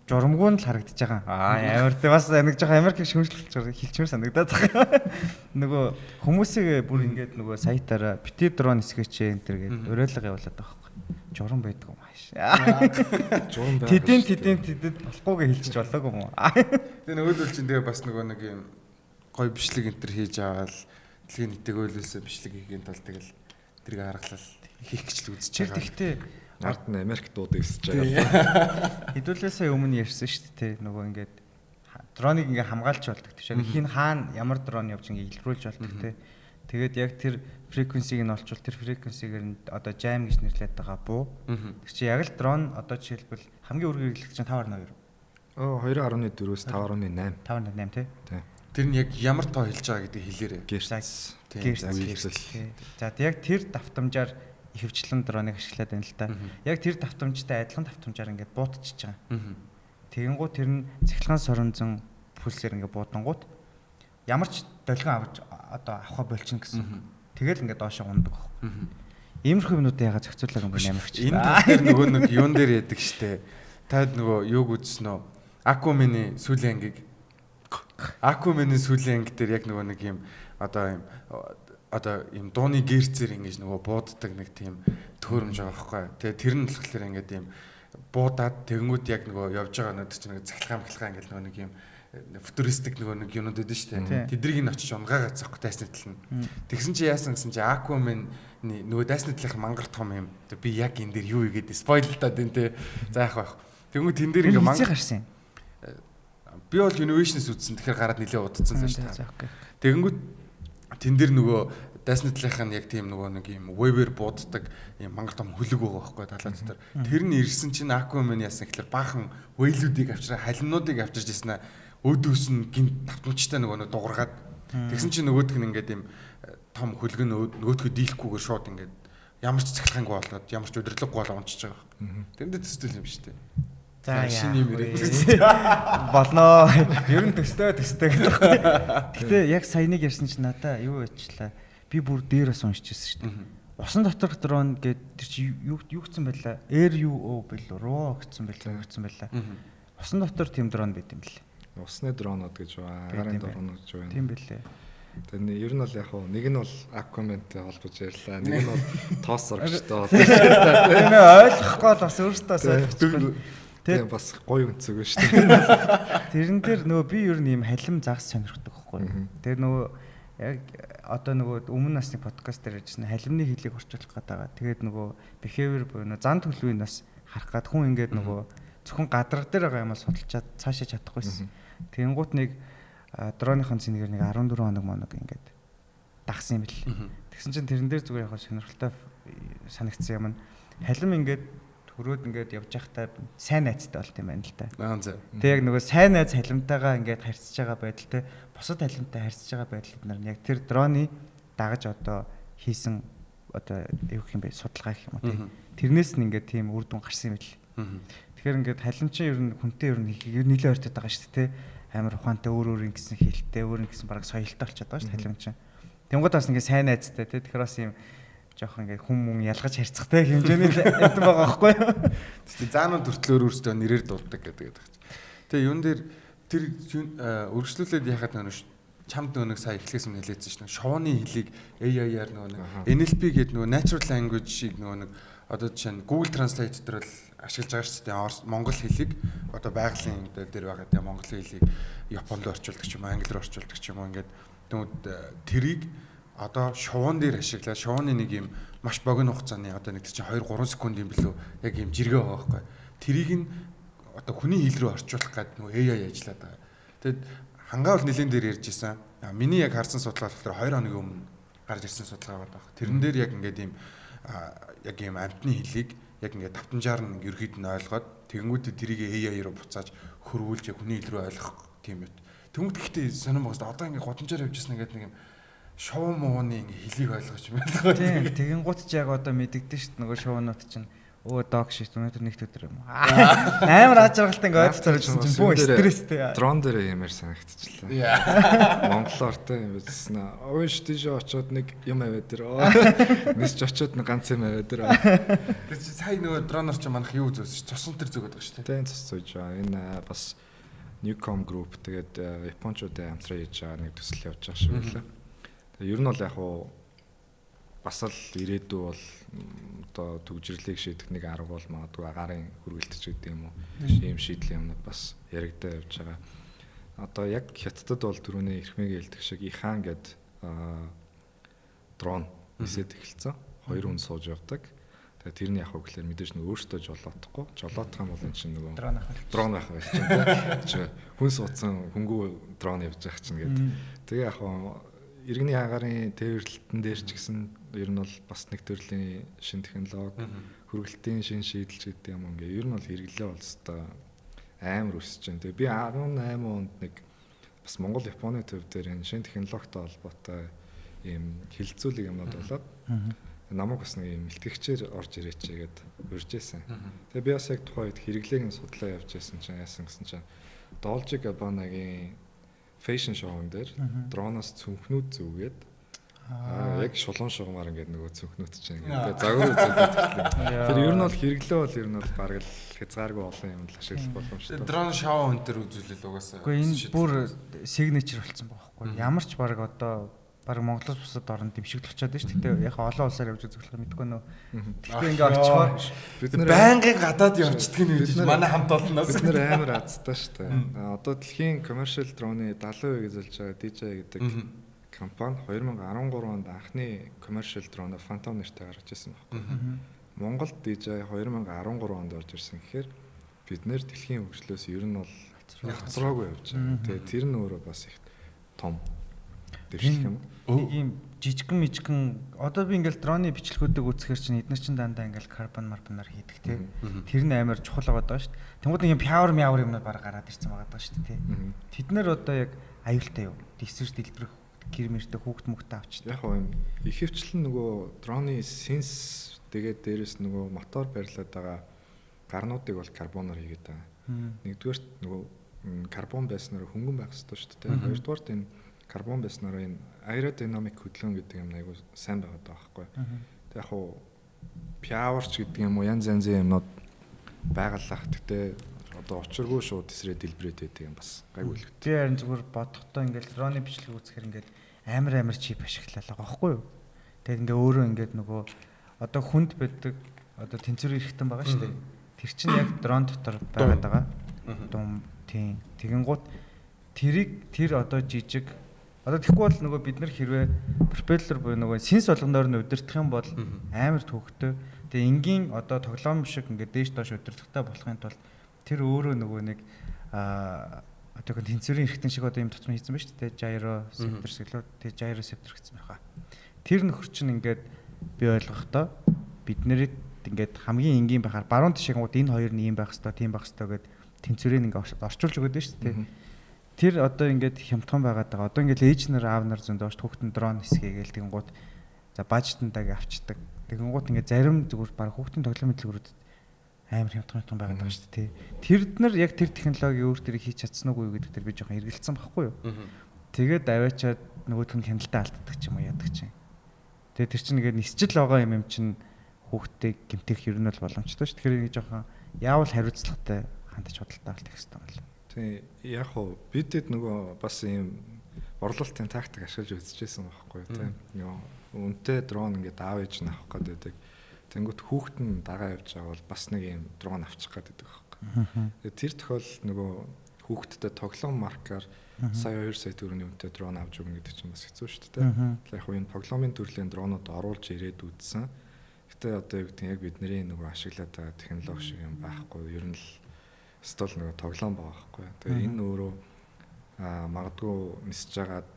[SPEAKER 2] журамгүй нь л харагдаж байгаа. Амар те бас нэг жоох Америк шүмжлэлж хэлчмээр санагдаад байгаа. Нөгөө хүмүүсийг бүр ингээд нөгөө саятаараа бити дрон эсгэч энэ төр гээд уриалга явуулаад байгаа байхгүй. Журам байдаг юм ааш.
[SPEAKER 3] Журам байх.
[SPEAKER 2] Тэдэд болохгүйгээ хэлчих болоогүй юм уу?
[SPEAKER 1] Тэгээ нөгөөдөл чинь тэгээ бас нөгөө нэг юм гой бичлэг энэ төр хийж аваад дэлхийн нийтэйгөөлөөсөө бичлэг хийгээд бол тэгэл тэрийг харгалал хийх гэж л үзэж байгаа.
[SPEAKER 2] Тэгтээ
[SPEAKER 3] ард нь Америк дууд ирсэж байгаа.
[SPEAKER 2] Хэдүүлээсээ өмнө ярьсан шүү дээ. Нөгөө ингээд дроныг ингээ хамгаалж болдог тийм. Хин хаана ямар дрон явж ингээ илрүүлж болдог тийм. Тэгээд яг тэр фреквенсийг нь олчвол тэр фреквенсигээр нь одоо jam гэж нэрлэдэг байгаа буу. Тэг чи яг л дрон одоо жишээлбэл хамгийн өргөн хэрэглэгч чинь 5.2.
[SPEAKER 3] 2.4-өөс 5.8.
[SPEAKER 2] 5.8 тий.
[SPEAKER 1] Тэр нь яг ямар тоо хэлж байгаа гэдэг хэлээрээ.
[SPEAKER 2] Гэрс. За яг тэр давтамжаар ихэвчлэн дроныг ашиглаад байна л да. Яг тэр давтамжтай адилхан давтамжаар ингээд буутчихж байгаа. Тэгэнгუთ тэр нь цахилгаан соронзон пульсээр ингээд буутангууд ямар ч долгион авч одоо авах болчихно гэсэн. Тэгэл ингээд доошоо ундаг байхгүй. Иймэрхүү юмнуудыг яга зохицуулаад өнгө Америкч.
[SPEAKER 1] Энэ дээр нөгөө нэг юун дээр яадаг штэ. Таад нөгөө юуг үзсэн үү? Акумины сүүлийн ангийг. Акумины сүүлийн анги дээр яг нөгөө нэг юм одоо юм дууны гэрцээр ингэж нөгөө бууддаг нэг тийм төхөөрөмж байгаа байхгүй. Тэгээ тэр нь болохоор ингээд юм буудаад тэгэнгүүт яг нөгөө явж байгаа өнөд чинь нэг цахилгаан ингээд нөгөө нэг юм футуристик нөгөө нэг юмуд өгдөн шүү дээ. Тэдрийг нь очиж унгаагаа цохох дайсны тал нь. Тэгсэн чи яасан гэсэн чи акумын нөгөө дайсны талынх мангар том юм. Би яг энэ дээр юу игээд спойлтаад энэ те. За яах вэ? Тэгвэл тэн дээр ингээ
[SPEAKER 2] мангар гарсан.
[SPEAKER 1] Би бол Innovations үзсэн. Тэгэхээр гараад нэлээд удацсан л шүү дээ.
[SPEAKER 2] Окей.
[SPEAKER 1] Тэгэнгүүт тэн дээр нөгөө дайснатлынхаа яг тийм нөгөө нэг юм вебээр бууддаг юм мангар том хөлөг байгаа байхгүй талаа дотор. Тэр нь ирсэн чинь Aquaman яасан гэхэлэр баахан whale-үүдийг авчираа халимнуудыг авчирж ирсэн аа өөдөөс нь гинт тавтамжтай нөгөө дуургаад тэгсэн чинь нөгөөдг нь ингээд юм том хөлөг нь нөгөөдгөө дийлэхгүйгээр шууд ингээд ямар ч цахилгаангүй болоод ямар ч удирдлаггүй болоо унчиж байгаа. Тэрэндээ төстэй юм шүү дээ.
[SPEAKER 2] За
[SPEAKER 1] шиний мөрөд
[SPEAKER 2] болноо. Ер нь төстэй гэдэг. Гэтэ яг саяныг ярьсан чинь надаа юу ячлаа. Би бүр дээрээс уншижсэн шүү дээ. Усан доторх дрон гэдэг тэр чи юу гэсэн байлаа? RUO бэл руу гэсэн байлаа. Усан дотор тэм дрон байт юм лээ.
[SPEAKER 3] Усны дронууд гэж байна. Агарын дронууд гэж байна.
[SPEAKER 2] Тийм байлээ.
[SPEAKER 3] Тэгээ ер нь бол яг нэг нь бол Aquaman-тэй холбож ярьлаа. Нэг нь бол тоос зурагчтай бол.
[SPEAKER 2] Тийм ойлгохгүй бол бас өөртөө ойлгохгүй.
[SPEAKER 3] Тэгээ бас гоё үнцэг шүү дээ.
[SPEAKER 2] Тэрэн дээр нөгөө би ер нь ийм халим загас сонирхдаг байхгүй. Тэр нөгөө яг одоо нөгөө өмнө насны подкаст дээр ярьжсэн халимны хөлийг орчуулах гэдэг. Тэгээд нөгөө behavior буюу нөгөө зан төлөвийг бас харах гад хүн ингээд нөгөө зөвхөн гадарга дээр байгаа юм бол судалчаад цаашаа чадахгүйсэн. Тэнгуут нэг дроныхон цэнэгээр нэг 14 хоног моног ингээд дагсан юм бэл. Тэгсэн чинь тэрэн дээр зүгээр яг сонирхолтой санагдсан юм. Халим ингээд төрөөд ингээд явж байхдаа сайн найзтай болт юм байна л да. Тэг яг нөгөө сайн найз халимтайгаа ингээд харьцаж байгаа байдалтай бусад халимттай харьцаж байгаа байдлууд нар яг тэр дроны дагаж одоо хийсэн одоо юу гэх юм бэ судалгаа гэх юм уу тийм. Тэрнээс нь ингээд тийм үр дүн гарсан юм бэл. Тэгэхээр ингээд халимчин ер нь хүнтэй ер нь нэлээд ойртоод байгаа шүү дээ. Амар ухаантай өөр ингэсэн хэлтэй өөр ингэсэн бараг соёлтой болчиход байгаа шүү дээ халимчин. Тэнгууд бас ингээд сайн найзтай тийм. Тэгэхээр бас юм жоох ингээд хүм мөн ялгаж харьцахтай хэмжээний амтан байгаа байхгүй юу?
[SPEAKER 1] Тэгээ заанууд төртлөөр өөрсдөө нэрээр дууддаг гэдэг. Тэгээ юун дээр тэр өргөжлүүлээд яхад нэг чамд нэг сая эхлээс өмнө хэлээдсэн шнэ. Шовооны хэлийг AI-аар нэг NLP гэдэг нэг natural language-ийг нэг одоо жишээ нь Google Translate дээр л ашиглаж байгаа шүү дээ. Монгол хэлийг одоо байгалийн дээр байгаа тийм монгол хэлийг Японд руу орчуулдаг ч юм уу, англи руу орчуулдаг ч юм уу ингээд тэрийг одоо шовоон дээр ашиглаад шовооны нэг юм маш богино хугацааны одоо нэг чинь 2-3 секунд юм билүү яг юм жиргээ байгаа байхгүй. Тэрийг нь одоо хүний хэл рүү орчуулах гэдэг нөө AI ажиллаад байгаа. Тэгэд хангаал нэлен дээр ярьж исэн. Миний яг харсан судалгаа болохоор 2 хоногийн өмнө гарч ирсэн судалгаа байгаа. Тэрэн дээр яг ингээд юм яг юм амтны хэлийг яг ингээд давтамжаар нь ерөөд нь ойлгоод тэгэнгүүтээ тэрийг AI руу буцааж хөрвүүлж яг хүний хэл рүү ойлгох тийм юм. Тэнгүүд гэхдээ сонирм байгаас одоо ингээд годамжаар явж ирсэн гэдэг нэг юм шоу мууны хэлийг ойлгож байна.
[SPEAKER 2] Тийм, тэгэнгუთ ч яг одоо мэддэгдэн шүү дээ нөгөө шоунууд чинь өө дог шít өнөөдөр нэгт өдөр юм. Амар ажиргалтай ингээд ойлгож байгаа чинь бүү стресстэй.
[SPEAKER 3] Дрон дээр юмэр санагдчихлаа. Монголоор те юм бичсэн. Өөш тийш очоод нэг юм аваад дэр. Нисч очоод нэг ганц юм аваад дэр.
[SPEAKER 1] Тэр чи сая нөгөө дроноор чи манах юу зөөс цусан тэр зөөгд байгаа шүү дээ.
[SPEAKER 3] Тийм цус зөөж байгаа. Энэ бас Newcom Group тэгээд Япончуудын хамтран хийж байгаа нэг төсөл явж байгаа шиг байлаа. Ер нь бол яг уу бас л ирээдүй бол одоо төгжрлийг шийдэх нэг арга бол магадгүй агарын хүргэлтч гэдэг юм уу. Ийм шийдлийн юмнууд бас яригдаа явж байгаа. Одоо яг хятадд бол түрүүний эрхмийг хэлдэг шиг Ихан гэдэг дрон нисээд эхэлсэн. 2 хүн сууж явдаг. Тэгээ тэр нь яг уу гэхэлэр мэдээж нэг өөртөө жолоодохгүй. Жолоодох юм бол энэ чинь нөгөө дрон байх байх чинь. Хүн суудсан хөнгөө дрон явж байгаа чинь гэдэг. Тэгээ яг уу иргэний агарын тээвэрлэлтэн дээр ч гэсэн ер нь бол бас нэг төрлийн шин технологи, хүргэлтийн шин шийдэлч гэдэг юм ингээ ер нь бол хэрэглээ болстой амар өсөж байна. Тэгээ би 18 онд нэг бас Монгол Японы төв дээр энэ шин технологитой холбоотой ийм хилцүүлэг юмнууд болоод намайг бас нэг юм илтгэгчээр орж ирээч гээд урьж байсан. Тэгээ би бас яг тухайд хэрэглээг нь судлаа явж байсан чинь яасан гэсэн чинь Dolce Gabbana-гийн фэшн шоун дээр дроноос цүнхнүүд зүгээд яг шулуун шугамаар ингээд нөгөө цүнхнүүд чинь ингээд загвар үзүүлээд тэгэхээр тэр ер нь бол хэрэглээ бол ер нь бол бараг л хязгааргүй олон юм л ашиглах боломжтой.
[SPEAKER 1] Дрон шоу энэ төр үзүүлэл угаасаа.
[SPEAKER 2] Гэхдээ энэ бүр сигничер болсон байхгүй. Ямар ч бараг одоо бараг Монголоос бусад орнд дэмшигдэл очиад байна шүү. Гэтэ яг олон улсаар явж үзүүлэх мэдэхгүй нөө. Гэтэ ингээд очихоор
[SPEAKER 1] бид байнгын гадаад явждаг нь үү манай хамт олноос.
[SPEAKER 3] Бид нэр амар азтай шүү дээ. Одоо дэлхийн commercial drone-ы 70% эзэлж байгаа DJI гэдэг компани 2013 онд анхны commercial drone Phantom нэртэй гаргаж ирсэн байхгүй. Монголд DJI 2013 онд орж ирсэн гэхээр бид нэр дэлхийн хөгжлөөс ер нь бол Хоцроогүй явж байгаа. Тэгээ тэр нь өөрөө бас их том дэвшлэх юм.
[SPEAKER 2] Нэг юм жижигэн одоо би ингээл дроны бичлэгүүдийг үзэхэр чинь эдгээр чинь дандаа ингээл марбонаар хийдэг те. Тэр нь амар чухал байгаа шүү дээ. Тэнгууд нэг юм пяур юмнууд бараг гараад ирсэн байгаа даа шүү дээ те. Тэд нэр одоо яг аюултай юу? Дисэрч дэлбэрэх гэр мэртэй хүүхд мөхтэй авчдаг.
[SPEAKER 3] Яг гоо ихэвчлэн нөгөө дроны сенс тэгээд дээрэс нөгөө мотор барилаад байгаа гарнуудыг бол карбоноор хийгээд байгаа. Нэгдүгээрт нөгөө карбон байснаар хөнгөн байх хэрэгтэй шүү дээ. Хоёрдугаарт энэ карбон байснаар энэ аэродинамик хөдөлгөөн гэдэг юм айгу сайн байгаад байгаа байхгүй. Тэг яг уу пяурч гэдэг юм уу янз янзын юмнууд байгалах. Гэтэ одоо учиргүй шууд эсрээ дэлбэрээд байдаг юм бас гайгүй л.
[SPEAKER 2] Би харин зүгээр бодохдоо ингээл дроны бичлэг үзэхэр ингээд амар чип ашиглалаа байгаа байхгүй юу. Тэгээд ингээ өөрөө ингээд нөгөө одоо хүнд байдаг одоо тэнцвэр эрхтэн байгаа шүү дээ. Тэр чинь яг дрон дотор байгаад байгаа. Дум тийм. Тэгэнгუთ тэр одоо жижиг одоо тэгэхгүй бол нөгөө бид нар хэрвээ пропеллер буюу нөгөө сенс болгоноор нь удирдах юм бол амар төвхтэй. Тэгээ энгийн одоо тоглоом шиг ингээд дээш доош удирдахтай болохын тулд тэр өөрөө нөгөө нэг одоо тэнцвэрийн эрхтэн шиг одоо юм дотор нь хийсэн ба шүү дээ. Gyro septor гэхлээр тэг gyro septor гэсэн байна. Тэр нөхөр чинь ингээд би ойлгохдоо бид нэрэд ингээд хамгийн энгийн байхаар баруун тишээнгууд энэ хоёр нь ийм байх хэвээр тийм байх хэвээр гэд тэнцвэрийг ингээд орчуулж өгöd нь шүү дээ. Тэр одоо ингээд хямдхан байгаад байгаа. Одоо ингээд ээж нар аав нар зөндөөш хүүхдэн дрон хэсгээгээл тэгэнгუთ за бажтандаг авчдаг. Тэгэнгуут ингээд зарим зүгээр баг хүүхдийн тоглоом мэдлэгүүрүүд амар хямдхан байгаад байгаа шүү дээ. Тэрд нар яг тэр технологи өөр төрийг хийж чадсан уу гэдэг дээр би жоохон эргэлцсэн байхгүй юу. Тэгээд аваачаад нөгөөх нь хяналтаа алддаг ч юм уу яадаг чинь. Тэгээд тэр чинь ингээд нисчил байгаа юм чинь хүүхдтэй гэмтэх ер нь бол боломжтой шүү. Тэгэхээр ингэ жоохон яавал хариуцлагатай хандаж худалдаа авах хэрэгтэй байна.
[SPEAKER 3] Тийм яг хоо бидэд нөгөө бас ийм борлуулалтын тактик ашиглаж үзчихсэн байхгүй тийм. Үнэтэй дрон ингээд аав ээж нь авах гэдэг. Тэнгүүт хүүхэд нь дагаа явж байгаа бол бас нэг ийм дрон авчих гэдэг байхгүй. Тэгээд тэр тохиолдолд нөгөө хүүхэдтэй тоглоом маркаар сая 2 сая төгрөгийн үнэтэй дрон авч өгнө гэдэг чинь бас хэцүү шүү дээ. Яг хөө энэ тоглоомын төрлийн дронууд оруулж ирээд үзсэн. Гэтэ одоо юу гэдэг яг бидний нөгөө ашиглаад байгаа технологи шиг юм байхгүй. Ер нь л стол нөгөө тоглоом байгаа байхгүй. Тэгээ энэ өөрөө магадгүй нисэж байгаад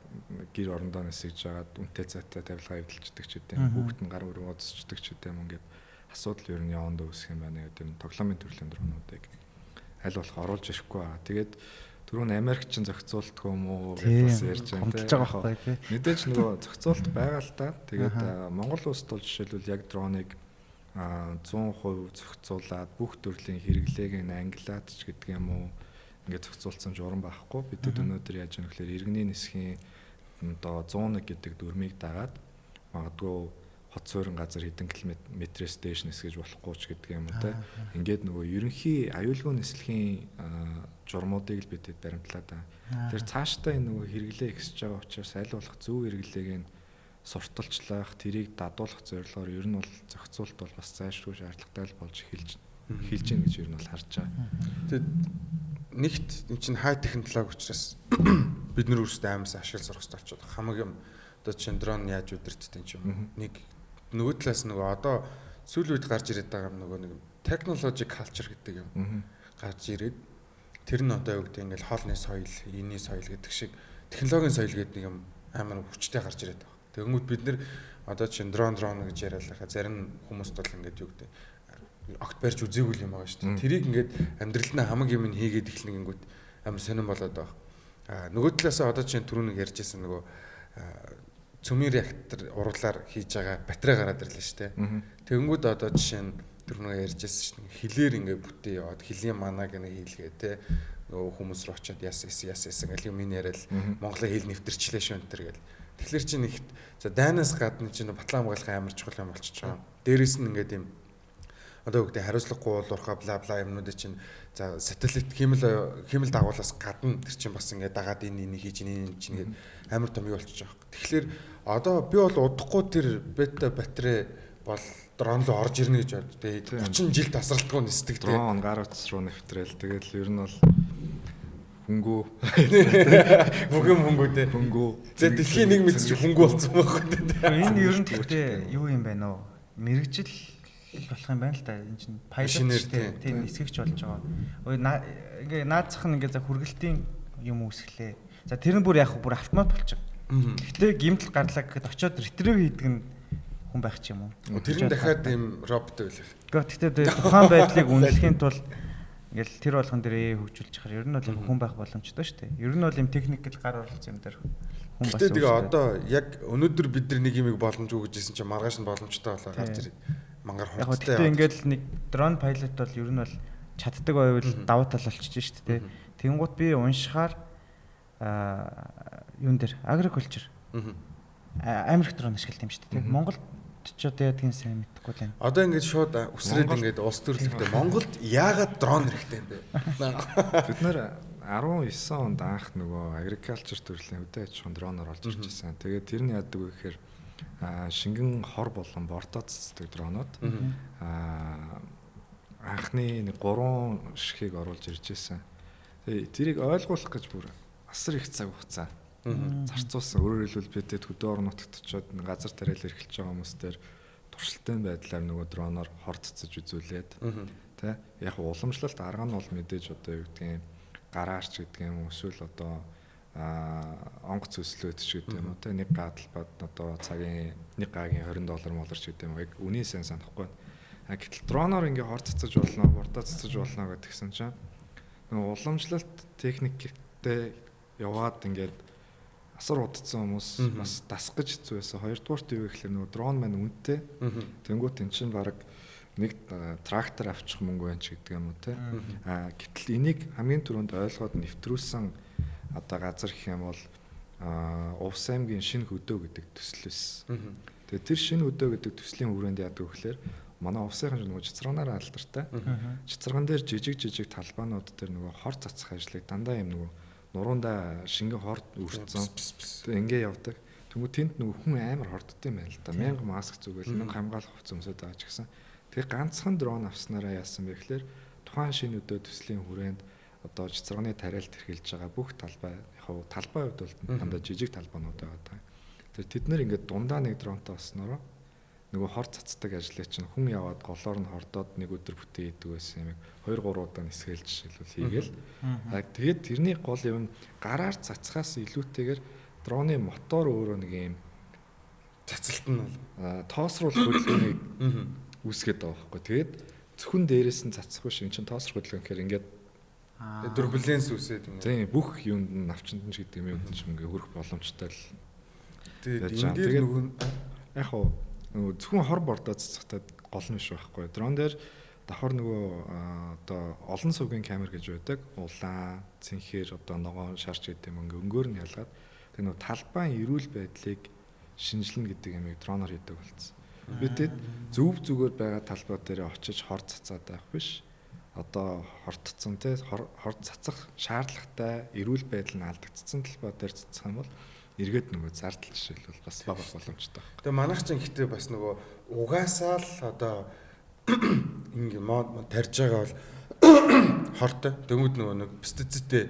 [SPEAKER 3] гэр орондоо нисэж байгаад үнэтэй цаатай тавилгаа эвдэлждэг ч үгүй. Хүүхэд нь гар өрөө уцчдаг ч үгүй юм ингээд асуудал ер нь явандаа үүсэх юм байна гэдэг нь тоглоомын төрлийн дронуудыг аль болох оруулж ирэхгүй байгаа. Тэгээд түрүүн Америк чинь зохицуулдаг юм уу гэж бас ярьж байгаа тийм. Мэдээж нөгөө зохицуулт байгаа л да. Тэгээд Монгол улсд бол жишээлбэл яг дроныг 100% зохицуулаад бүх төрлийн хэрэглээг нь англиад ч гэдэг юм уу ингээд зохицуулсан журам байхгүй. Бидэд өнөөдөр яаж яах вэ гэхээр иргэний нисхийн одоо 101 гэдэг дүрмийг дагаад магадгүй хот суурин газар хэдэн километрээс дээш нисгэж болохгүй ч гэдэг юм уу те. Ингээд нөгөө ерөнхий аюулгүй нислэгийн журмуудыг л бидэд баримтлаад байгаа. Тэр цаашдаа энэ нөгөө хэрэглээ ихсэж байгаа учраас аль болох зөв хэрэглээг нь сурталчлах, тэрийг дадуулах зорилгоор ер нь бол зохицуулт бол бас зайлшгүй шаардлагатай болж эхэлж байна гэж ер нь бол харж байгаа.
[SPEAKER 1] Тэгээд нэгт энэ чинь хай технологи учраас бид нар өөрсдөө аймаас ашиг сурах хэрэгтэй болчиход хамаг юм одоо чинь дрон яаж удирддаг юм нэг нөгөө талаас нөгөө одоо сүүлийн үед гарч ирээд байгаа нөгөө нэг technology culture гэдэг юм гарч ирээд тэр нь одоо юу гэдэг ингээл хоолны соёл, ины соёл гэдэг шиг технологийн соёл гэдэг нэг юм амар хүчтэй гарч ирээд байгаа. Тэгмүүд бид нар одоо чинь дрон гэж яриалахаа зарим хүмүүст бол ингээд юу гэдэг огт барьж үзээгүй юм байгаа шүү дээ. Тэрийг ингээд амьдралд нь хамаг юм хийгээд эхлэн гингүүд амар сонирн болоод байгаа. Нөгөө талаас одоо чинь түрүүнийг ярьжсэн нөгөө цөмийн реактор ургалаар хийж байгаа батарей гараад ирлээ шүү дээ. Тэгэнгүүт одоо жишээ нь түрүүнийг ярьжсэн шүү дээ. Хилээр ингээд бүтээ яваад хилийн манаг нэг хийлгээ те нөгөө хүмүүс рүү очиод яс ингээл юм яриад Монголын хил нэвтэрчлээ шүү энэ төр гэл. Тэгэхээр чинь ихт за дайнаас гадна чинь батлан хамгаалах амар чухал юм болчихж байгаа. Дээрээс нь ингээд юм одоо үгтэй хариуцлагагүй уулуурхаа бла юмнуудыг чинь за сателлит хэмэл дагуулаас гадна тэр чинь бас ингээд дагаад энэ хийж энэ чинь ингээд амар том юу болчихж байгаа. Тэгэхээр одоо би бол удахгүй тэр бета батарей бол дрон руу орж ирнэ гэж бодож тэгээд 30 жил тасралтгүй нисдэг тийм.
[SPEAKER 3] Дрон гар утас руу нэвтрээл тэгээд ер нь бол хөнгөө
[SPEAKER 1] бүх юм хөнгөөтэй.
[SPEAKER 3] Хөнгөө.
[SPEAKER 1] За дэлхийн нэг мэдчих хөнгөө болсон байхгүй тийм.
[SPEAKER 2] Энэ ер нь тэгтээ юу юм бэ нөө? Мэргэжил болох юм байна л да. Энэ чинь pilot
[SPEAKER 1] Машинэр
[SPEAKER 2] шүү дээ. Тийм нисгэгч болж байгаа. Ингээ наацах нь ингээ за хүргэлтийн юм үүсгэлээ. За тэр нь бүр яг бүр автомат болчих. Гэхдээ гимтэл гарлаа гэхэд очиод ретрив хийдэг нь хүн байх ч юм уу.
[SPEAKER 1] Тэр нь дахиад ийм робот байлаа.
[SPEAKER 2] Гэхдээ тухайн байдлыг үнэлэхийн тулд ингээл тэр болгон дээр хөгжүүлж чахаар ер нь бол яг хүн байх боломжтой шүү дээ. Ер нь бол юм техникэл гар оролцсон юм дээр хүн бас.
[SPEAKER 1] Гэхдээ тэгээ одоо яг өнөөдөр бид нар нэг юмыг боломжгүй гэжсэн чинь маргааш нь боломжтой болоо гарч ирээд мангар хурдтай.
[SPEAKER 2] Яг ингээл нэг дрон пилот бол ер нь бол чаддаг байвал давуу тал болчихж шүү дээ. Тэнгуут би уншихаар юун дээр agriculture Америк дрон ашиглалт юм шүү дээ. Монголд ч одоо ядгийн сайн мэдэхгүй л байна.
[SPEAKER 1] Одоо ингээд шууд үсрээд ингээд улс төрлөختөө Монголд яагаад дрон хэрэгтэй юм бэ?
[SPEAKER 3] Бид нэр 19 онд анх нөгөө agriculture төрлийн үдэ аж ахуйн дроноор олж ирж байсан. Тэгээд тэр нь яадаг вэ гэхээр шингэн хор болон бортоо цэцдэг дронууд анхны нэг 3 шихийг оруулж ирж байсан. Тэгээд тэрийг ойлгуулах гэж бүр асар их цаг хугацаа зарцуулсан. Өөрөөр хэлбэл бидэд хөдөө орон нутагт очиод газар тариал эрхэлж байгаа хүмүүс дээр туршилтын байдлаар нөгөө дроноор хор цэцэж үзүүлээд тэ яг уламжлалт арга нь бол мэдээж одоо юу гэдгийг гараарч гэдэг юм эсвэл одоо онгоц өслөөд ч гэдэг юм уу тэ нэг гадалбад одоо цагийн нэг гагийн $20 молорч гэдэг юм яг үнийн сэн санахгүй. Гэтэл дроноор ингээ хор цэцэж болно, бортоо цэцэж болно гэдгсэн чинь нөгөө уламжлалт техниктэй яваад ингээд асар удцсан хүмүүс бас дасах гэж хэцүү байсан. Хоёрдугаарт юу гэхээр нөгөө дрон маань үнэтэй. Тэнгуут эн чинь баг нэг трактор авчих мөнгө байна ч гэдэг юм уу те. Гэтэл энийг хамгийн түрүүнд ойлгоод нэвтрүүлсэн одоо газар гэх юм бол Увс аймгийн шинэ хөдөө гэдэг төсөл байсан. Тэгээ тэр шинэ хөдөө гэдэг төслийн хүрээнд яадаг вэ гэхээр манай увсын нөгөө чицраганаар алдартай. Чицраган дээр жижиг талбаанууд дээр нөгөө хор цацах ажлыг дандаа юм нөгөө нуруундаа шингэн хорд үрцэн. Тэгээ ингээ явдаг. Тэнгүү тэнд нөгөө хүн амар хорддог юм байна л да. 1000 маск зүгэл 1000 хамгаалах хувцас өмсөд байгаа ч гэсэн. Тэгээ ганцхан дрон авснараа яасан бэ гэхээр тухайн шинэ өдөө төслийн хүрээнд одоо чицраганы тариалт хэрхэлж байгаа бүх талбай яг хав талбай хувьд бол дандаа жижиг талбаанууд байгаа. Тэр тэд нэр ингээд дундаа нэг дронтой болснороо нөгөө хор цацдаг ажлыг чинь хүн яваад голоор нь хордоод нэг өдөр бүтээ идэг байсан юм. 2-3 удаа нисгээлж жишээлбэл хийгээл. Тэгээд тэрний гол юм гараар цацхаас илүүтэйгээр дроны мотор өөрөө нэг юм
[SPEAKER 1] цацалт нь
[SPEAKER 3] тоосруулах хөдөлгөөнийг үүсгэж байгаа байхгүй. Тэгээд зөвхөн дээрээс нь цацахгүй шиг чинь тоосрох хөдөлгөөн гэхээр ингээд
[SPEAKER 1] турбуленс үүсээд
[SPEAKER 3] юм. Тийм бүх юунд нь навчанд нь гэдэг юм юм шиг ингээд хөрөх боломжтой л.
[SPEAKER 1] Тэгээд нөгөө
[SPEAKER 3] яг хоо зөвхөн хор бордоо цацахтаа гол нь биш байхгүй. Дрон дээр давхар нөгөө одоо олон сувгийн камер гэж байдаг. Улаан, цэнхэр одоо ногоон шарч гэдэг юм өнгөөр нь ялгаад тэр нөгөө талбайн эрүүл байдлыг шинжилнэ гэдэг юмыг дроноор хийдэг болсон. Бидэд зөв зүгээр байгаа талбай дээр очиж хор цацаад байх биш. Одоо хортцсон те хор цацах шаардлагатай эрүүл байдал нь алдагдсан талбай дээр цацах юм бол эргээд нөгөө зардал жишээлбэл бас бага боломжтой.
[SPEAKER 1] Тэгээ манайх ч гэхдээ бас нөгөө угаасаа л одоо ингээ мод тарьж байгаа бол хортой. Дөнгөд нөгөө нэг пестицидтэй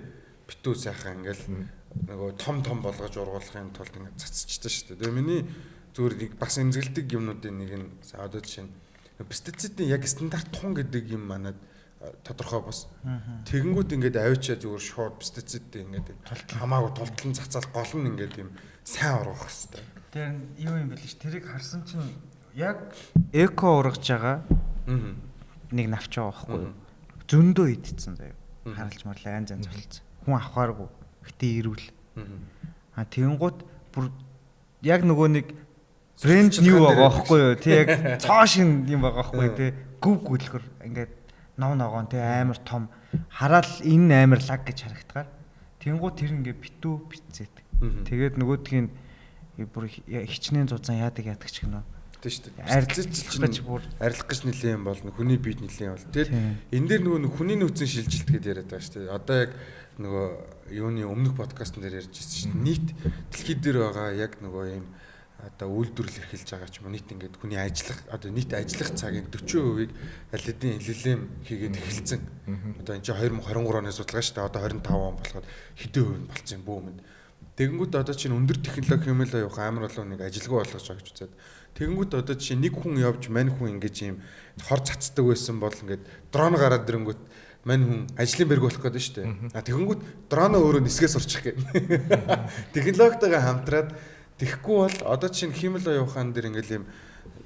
[SPEAKER 1] битүү сайхан ингээл нөгөө том болгож ургуулахын тулд ингээ цацчихдаг шүү дээ. Тэгээ миний зүгээр нэг бас эмзэглдэг юмнуудын нэг нь одоо жишээ нь пестицидийн яг стандарт тун гэдэг юм манад тодорхой бос. Тэгэнгүүт ингээд авчиа зүгээр шууд пестицидтэй ингээд хамаагүй тултлан цацаал гол нь ингээд юм сайн ургах хэрэгтэй.
[SPEAKER 2] Тэр юу юм бэ л ш тэрийг харсан чинь яг эко ургаж байгаа нэг навч байгаа байхгүй юу? Зөндөө идсэн заяа. Харалж марлаа айн зан болцсон. Хүн авахааргүй. Гэтэ ирүүл. Тэгэнгүүт бүр яг нөгөө нэг брэнд нью байгаа байхгүй юу? Тэг яг цоо шин юм байгаа байхгүй юу? Тэг гүв гүлгэр ингээд ногоон тий амар том хараал энэ амар лаг гэж харагдгаар тэнгуут тэр ингээ битүү бицээд тэгээд нөгөөдгийн бүр хичнээн зузаан яадаг ч гэнэ
[SPEAKER 1] тий шүү дээ арилцаж бүр арилах гэж нэлээд юм болно хүний биед нэлээд бол тэгээд энэ дээр нөгөө хүний нөөцийн шилжилт гэдээ яриад байгаа шүү дээ одоо яг нөгөө юуны өмнөх подкастн дээр ярьж ирсэн шүү дээ нийт дэлхийд дээр байгаа яг нөгөө юм одоо үйлдвэрлэл эрхэлж байгаа ч юм уу нийт ингээд хүний ажиллах одоо нийт ажиллах цагийн 40%-ийг аль хэдийн илэлэм хийгээд эхэлсэн. Одоо энэ чинь 2023 оны судалгаа шүү дээ. Одоо 25 он болоход хэдэн хувь нь болцсон юм бүү мэд. Тэгэнгүүт одоо чинь өндөр технологи хэмээл явах амар олон нэг ажилгүй болгож байгаа гэж үзээд. Тэгэнгүүт одоо жишээ нэг хүн явж мань хүн ингэж юм хор цацдаг байсан бол ингээд дрон гараад ирэнгүүт мань хүн ажлын бэрг болох гэдэг нь шүү дээ. Тэгэнгүүт дроноо өөрөө нисгээс сурчих гээ. Технологитойгоо хамтраад тэхгүй бол одоо чинь Химэло явахаан дээр ингээл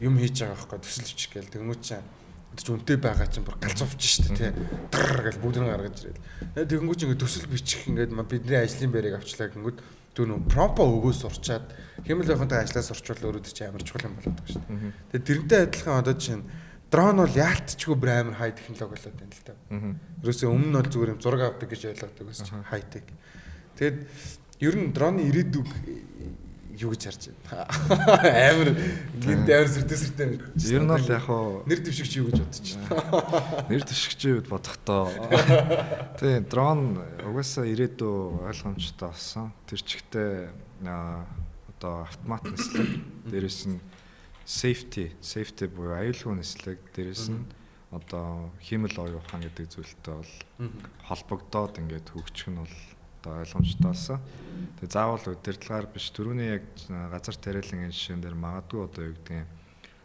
[SPEAKER 1] юм хийж байгаа байхгүй төсөлч гээл тэгмүү чинь үнэтэй байгаа чинь бүр галзуувч шүү дээ тий. Дэр гэл бүгд нь гаргаж ирээд. Тэгэнгүүт чинь ингээд төсөл бичих ингээд бидний ажлын бэрийг авчлаа гингүүд тэр нөө промпо өгөө сурчаад Химэло явахантай ажиллаа сурчвал өөрөө чи амар чухал юм болоод байгаа шүү дээ. Тэгээ тэрнтэй адилхан одоо чинь дрон бол яалтчгүй бүр амар хай технологи болоод байна л та. Ерөөсөө өмнө нь бол зүгээр юм зураг авдаг гэж ойлгодог байсан чинь хай тек. Тэгэд ер нь дроны ирээдүг юу гэж харж байна. Амар гинт амар сэртэ.
[SPEAKER 3] Ер нь бол яг хоо
[SPEAKER 1] нэр дэвшигч юу гэж бодож байна.
[SPEAKER 3] Нэр дэвшигч юу бодохдоо тий дрон угаасаа ирээдүй ойлгомжтой болсон. Тэр чигтээ одоо автомат нислэг дээрэс нь safety буюу аюулгүй нислэг дээрэс нь одоо Химэло явахан гэдэг зүйлтэй бол холбогдоод ингээд хөгжих нь бол одоо ойлгомжтой болсон. Тэгээ заавал удирдлагаар биш түрүүний яг газар тариалан жишээн дээр магадгүй одоо юу гэдэг юм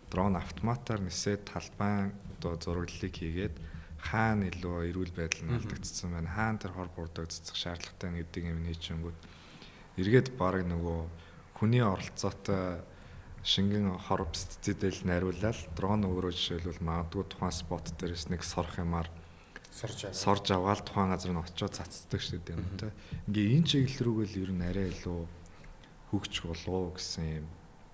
[SPEAKER 3] дрон автоматар нисээд талбайн одоо зураглалыг хийгээд хаана илүү эрүүл байдал нь алдагдсан байна. Хаана тэр хор бурдагдчих шаардлагатай гэдэг юм нийчэнгүүд эргээд баг нөгөө хүний оролцоотой шингэн хор пестицидэл найруулаад дрон өөрөө жишээлбэл магадгүй тухайн спот дээрээс нэг сорох юмар сорж аваад тухайн газар нь очиод цацдаг шүү дээ юм те. Ингээ энэ чиглэл рүүгээ л ер нь арай илүү хөгжих болов гэсэн юм